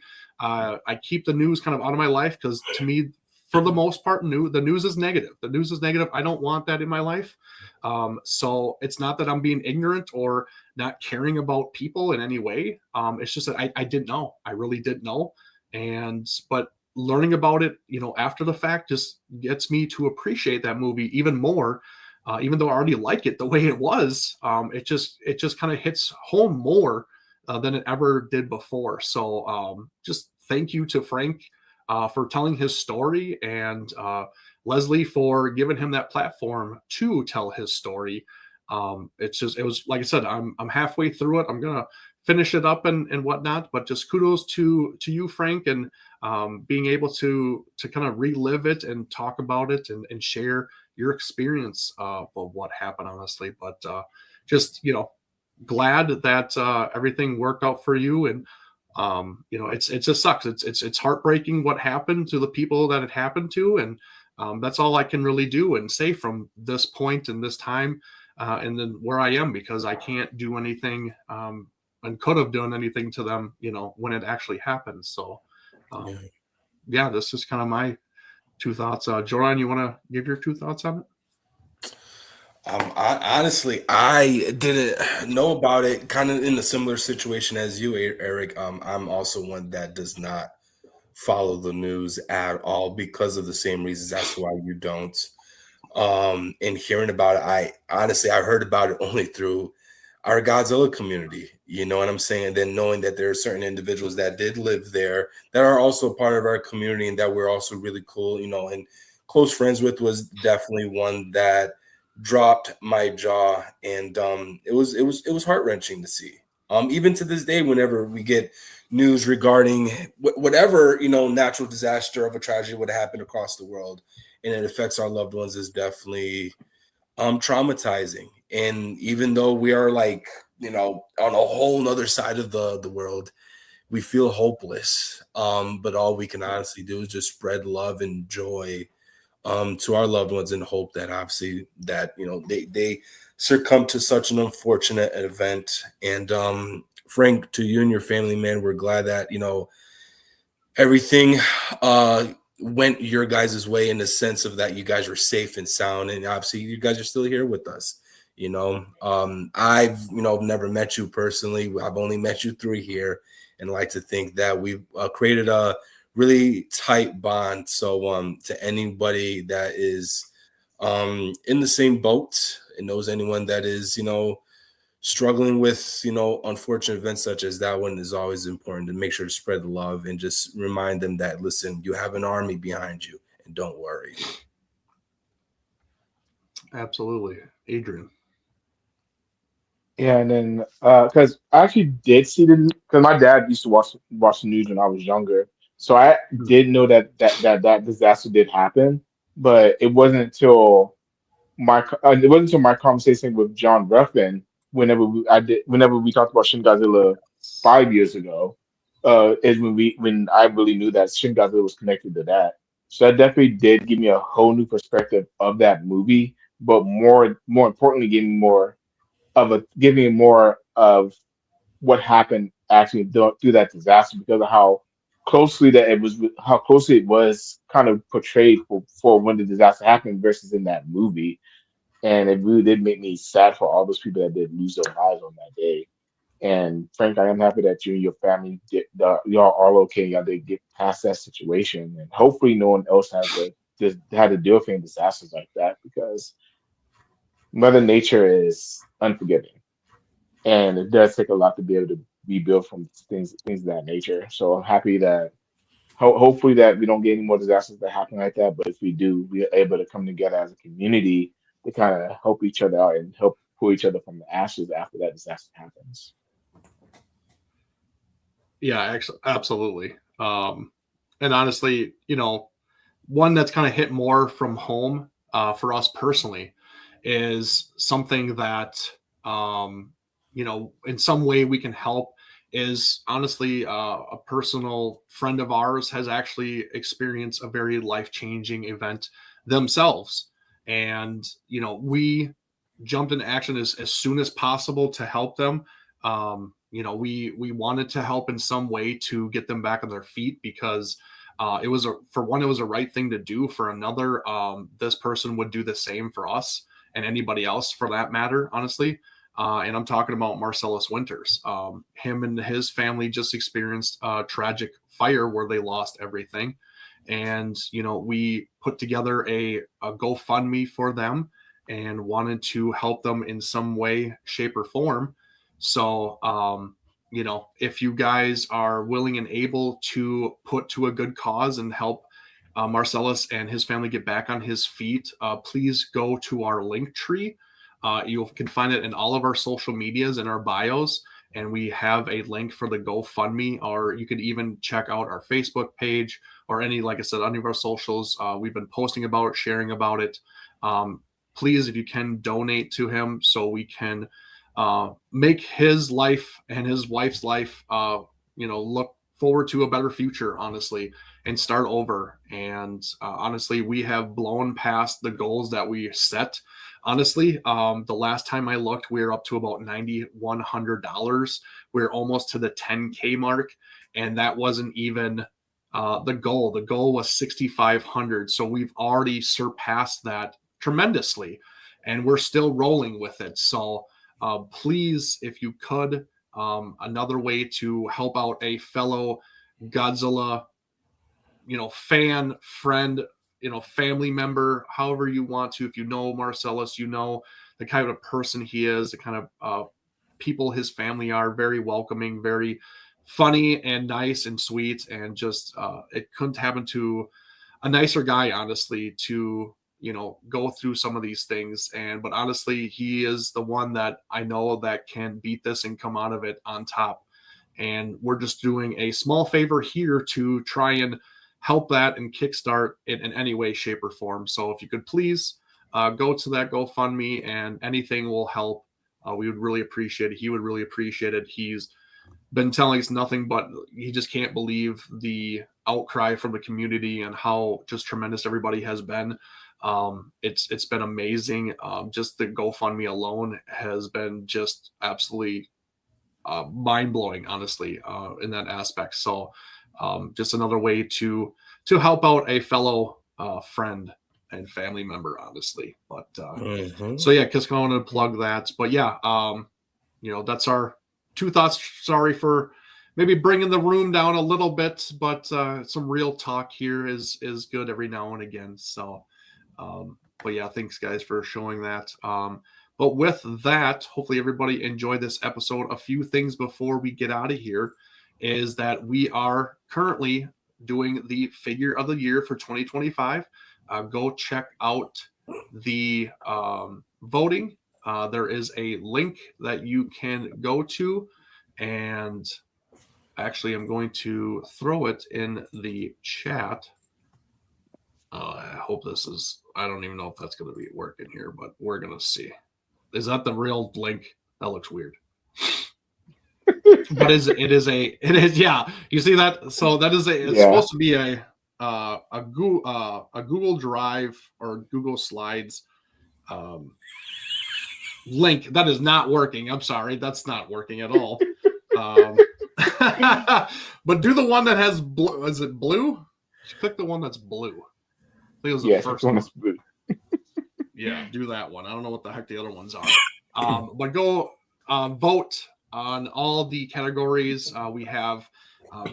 keep the news kind of out of my life, because to me, for the most part, the news is negative. The news is negative. I don't want that in my life. So it's not that I'm being ignorant or not caring about people in any way. It's just that I didn't know. I really didn't know. But learning about it, after the fact, just gets me to appreciate that movie even more. Even though I already like it the way it was, it just kind of hits home more than it ever did before. So just thank you to Frank for telling his story and Leslie for giving him that platform to tell his story. It was like I said, I'm halfway through it. I'm gonna finish it up and whatnot, but just kudos to you, Frank, and being able to kind of relive it and talk about it and share your experience of what happened, honestly. But just glad that everything worked out for you. And it just sucks. It's heartbreaking what happened to the people that it happened to, and that's all I can really do and say from this point and this time, and then where I am, because I can't do anything and could have done anything to them, when it actually happened. So, yeah, this is kind of my 2 thoughts. Joran, you want to give your 2 thoughts on it? Honestly, I didn't know about it. Kind of in a similar situation as you, Eric. I'm also one that does not follow the news at all because of the same reasons. That's why you don't. And hearing about it, I heard about it only through our Godzilla community. You know what I'm saying? And then knowing that there are certain individuals that did live there that are also part of our community and that we're also really cool, and close friends with, was definitely one that dropped my jaw. And it was heart-wrenching to see. Even to this day, whenever we get news regarding whatever natural disaster of a tragedy would happen across the world, and it affects our loved ones, is definitely traumatizing. And even though we are on a whole nother side of the world, we feel hopeless. But all we can honestly do is just spread love and joy to our loved ones, and hope that obviously that they succumb to such an unfortunate event. And Frank, to you and your family, man, we're glad that everything went your guys' way, in the sense of that you guys were safe and sound, and obviously you guys are still here with us. I've never met you personally. I've only met you through here, and like to think that we've created a really tight bond. So to anybody that is in the same boat and knows anyone that is struggling with unfortunate events such as that one, is always important to make sure to spread the love and just remind them that, listen, you have an army behind you, and don't worry. Absolutely. Adrian. Yeah, and then because I actually did see because my dad used to watch the news when I was younger, so I did know that disaster did happen, but it wasn't until my conversation with John Ruffin, whenever we talked about Shin Godzilla 5 years ago, is when I really knew that Shin Godzilla was connected to that. So that definitely did give me a whole new perspective of that movie, but more importantly, giving me more of what happened actually through that disaster, because of how closely it was kind of portrayed for when the disaster happened versus in that movie. And it really did make me sad for all those people that did lose their lives on that day. And Frank, I am happy that you and your family y'all are okay. Y'all did get past that situation, and hopefully no one else had to deal with any disasters like that, because Mother Nature is unforgiving, and it does take a lot to be able to rebuild from things of that nature. So I'm happy that hopefully that we don't get any more disasters that happen like that. But if we do, we are able to come together as a community to kind of help each other out and help pull each other from the ashes after that disaster happens. Yeah, absolutely. And honestly, one that's kind of hit more from home for us personally is something that, in some way we can help, is honestly a personal friend of ours has actually experienced a very life-changing event themselves. And, we jumped into action as soon as possible to help them. We wanted to help in some way to get them back on their feet, because it was a right thing to do. For another, this person would do the same for us and anybody else for that matter, honestly. And I'm talking about Marcellus Winters. Him and his family just experienced a tragic fire where they lost everything. And, we put together a GoFundMe for them and wanted to help them in some way, shape, or form. So, if you guys are willing and able to put to a good cause and help Marcellus and his family get back on his feet, please go to our link tree. You can find it in all of our social medias and our bios. And we have a link for the GoFundMe, or you could even check out our Facebook page or any, like I said, any of our socials. We've been posting about it, sharing about it. Please, if you can, donate to him so we can make his life and his wife's life, look forward to a better future, honestly, and start over. And honestly, we have blown past the goals that we set. Honestly, the last time I looked, we were up to about $9,100. We're almost to the 10K mark, and that wasn't even the goal. The goal was 6,500. So we've already surpassed that tremendously, and we're still rolling with it. So please, if you could, another way to help out a fellow Godzilla, fan, friend, family member, however you want to. If you know Marcellus, you know the kind of person he is, the kind of people his family are, very welcoming, very funny and nice and sweet, and just it couldn't happen to a nicer guy, honestly, to go through some of these things. But honestly, he is the one that I know that can beat this and come out of it on top. And we're just doing a small favor here to try and help that and kickstart it in any way, shape, or form. So if you could please go to that GoFundMe, and anything will help. We would really appreciate it. He would really appreciate it. He's been telling us nothing but he just can't believe the outcry from the community and how just tremendous everybody has been. It's been amazing. Just the GoFundMe alone has been just absolutely mind-blowing, honestly, in that aspect. So just another way to help out a fellow friend and family member, honestly. But so yeah, just going to plug that. But yeah, that's our two thoughts. Sorry for maybe bringing the room down a little bit, but some real talk here is good every now and again. So but yeah, thanks guys for showing that. But with that, hopefully everybody enjoyed this episode. A few things before we get out of here is that we are currently doing the figure of the year for 2025. Go check out the voting. There is a link that you can go to, and actually I'm going to throw it in the chat. I hope I don't even know if that's going to be working here, but we're going to see. Is that the real link? That looks weird. But it is yeah. You see that? So that is it's supposed to be a Google Drive or Google Slides link. That is not working. I'm sorry, that's not working at all. But do the one that has blue. Is it blue? Click the one that's blue. I think it was the first one. That's blue. Yeah, do that one. I don't know what the heck the other ones are. But go vote on all the categories. We have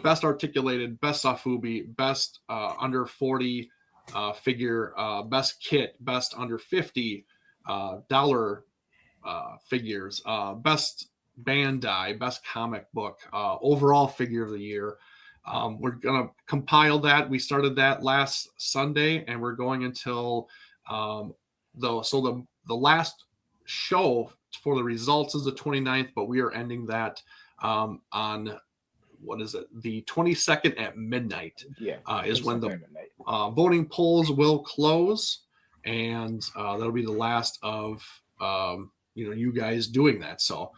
best articulated, best Safubi, best under 40 figure, best kit, best under $50 figures, best Bandai, best comic book, overall figure of the year. We're gonna compile that. We started that last Sunday, and we're going until the last show for the results is the 29th, but we are ending that on the 22nd at midnight. Is when the voting polls will close, and that'll be the last of you guys doing that. So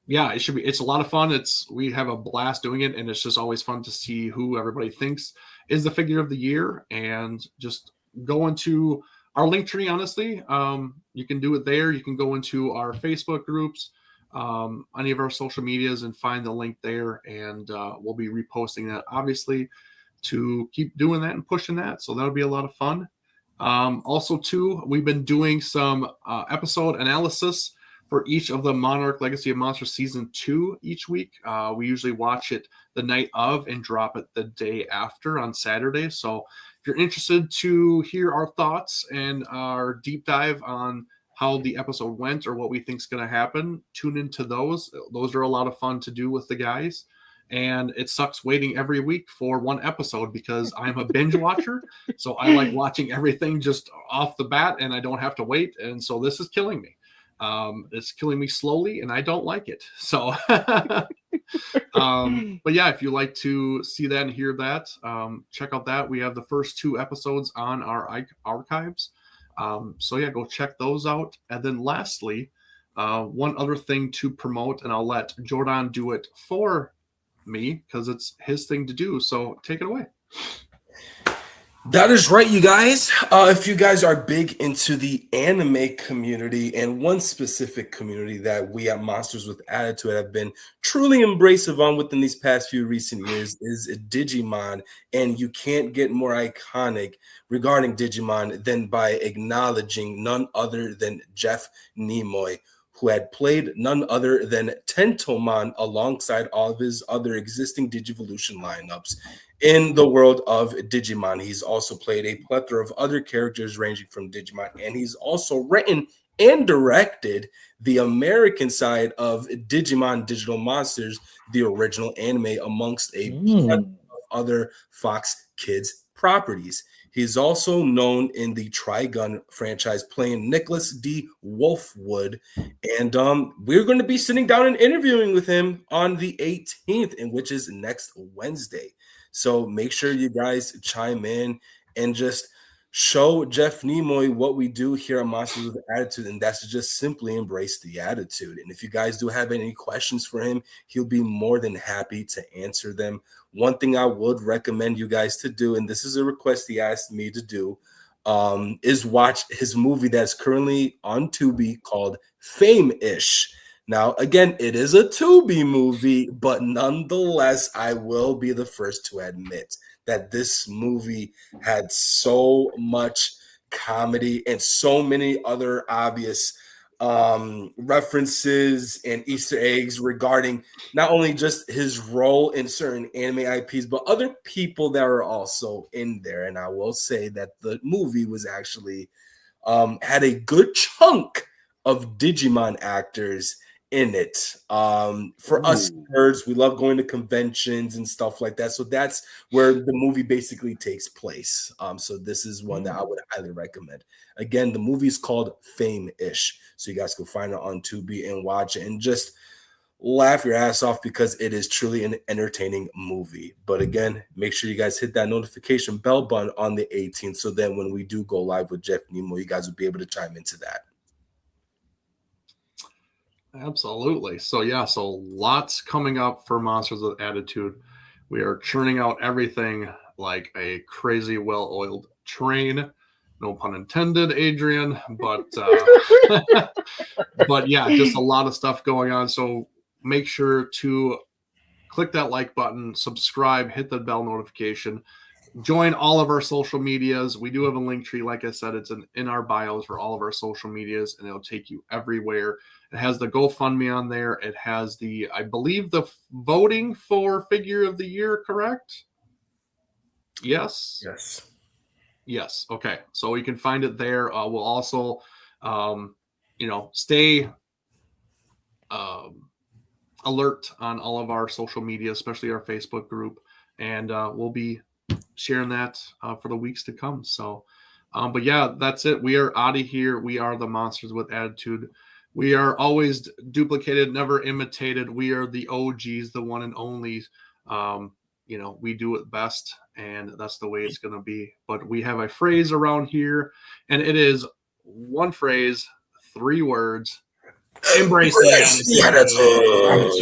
yeah, it's a lot of fun. We have a blast doing it, and it's just always fun to see who everybody thinks is the figure of the year. And just go into our link tree, honestly. You can do it there. You can go into our Facebook groups, any of our social medias, and find the link there. And we'll be reposting that, obviously, to keep doing that and pushing that. So that'll be a lot of fun. Also, too, we've been doing some episode analysis for each of the Monarch Legacy of Monsters Season 2 each week. We usually watch it the night of and drop it the day after on Saturday. So if you're interested to hear our thoughts and our deep dive on how the episode went or what we think is going to happen, tune into those. Those are a lot of fun to do with the guys. And it sucks waiting every week for one episode because I'm a binge watcher. So I like watching everything just off the bat and I don't have to wait. And so this is killing me. It's killing me slowly and I don't like it. So, but yeah, if you like to see that and hear that, check out that. We have the first 2 episodes on our archives. So yeah, go check those out. And then lastly, one other thing to promote, and I'll let Jordan do it for me because it's his thing to do. So take it away. That is right, you guys. If you guys are big into the anime community, and one specific community that we at Monsters with Attitude have been truly embracive on within these past few recent years, is Digimon. And you can't get more iconic regarding Digimon than by acknowledging none other than Jeff Nimoy, who had played none other than Tentomon alongside all of his other existing Digivolution lineups in the world of Digimon. He's also played a plethora of other characters ranging from Digimon, and he's also written and directed the American side of Digimon Digital Monsters, the original anime, amongst a plethora of other Fox Kids properties. He's also known in the Trigun franchise, playing Nicholas D. Wolfwood. And we're going to be sitting down and interviewing with him on the 18th, and which is next Wednesday. So make sure you guys chime in and just show Jeff Nimoy what we do here at Monsters with Attitude, and that's to just simply embrace the attitude. And if you guys do have any questions for him, he'll be more than happy to answer them. One thing I would recommend you guys to do, and this is a request he asked me to do, is watch his movie that's currently on Tubi called Fame-ish. Now, again, it is a Tubi movie, but nonetheless, I will be the first to admit that this movie had so much comedy and so many other obvious references and Easter eggs regarding not only just his role in certain anime IPs, but other people that are also in there. And I will say that the movie was actually had a good chunk of Digimon actors in it. For us nerds, we love going to conventions and stuff like that. So that's where the movie basically takes place. So this is one that I would highly recommend. Again, the movie is called Fame-ish. So you guys can find it on Tubi and watch it and just laugh your ass off because it is truly an entertaining movie. But again, make sure you guys hit that notification bell button on the 18th. So then when we do go live with Jeff Nimoy, you guys will be able to chime into that. Absolutely. So yeah, so lots coming up for Monsters with Attitude. We are churning out everything like a crazy well-oiled train. No pun intended, Adrian, but but yeah, just a lot of stuff going on. So make sure to click that like button, subscribe, hit the bell notification, join all of our social medias. We do have a link tree. Like I said, it's in our bios for all of our social medias, and it'll take you everywhere. It has the GoFundMe on there. It has the, I believe, the voting for figure of the year, correct? Yes? Yes. Okay. So you can find it there. We'll also, stay alert on all of our social media, especially our Facebook group. And we'll be sharing that for the weeks to come. So, but yeah, that's it. We are out of here. We are the Monsters with Attitude. We are always duplicated, never imitated. We are the OGs, the one and only. We do it best, and that's the way it's going to be. But we have a phrase around here, and it is one phrase, 3 words. Embrace the attitude.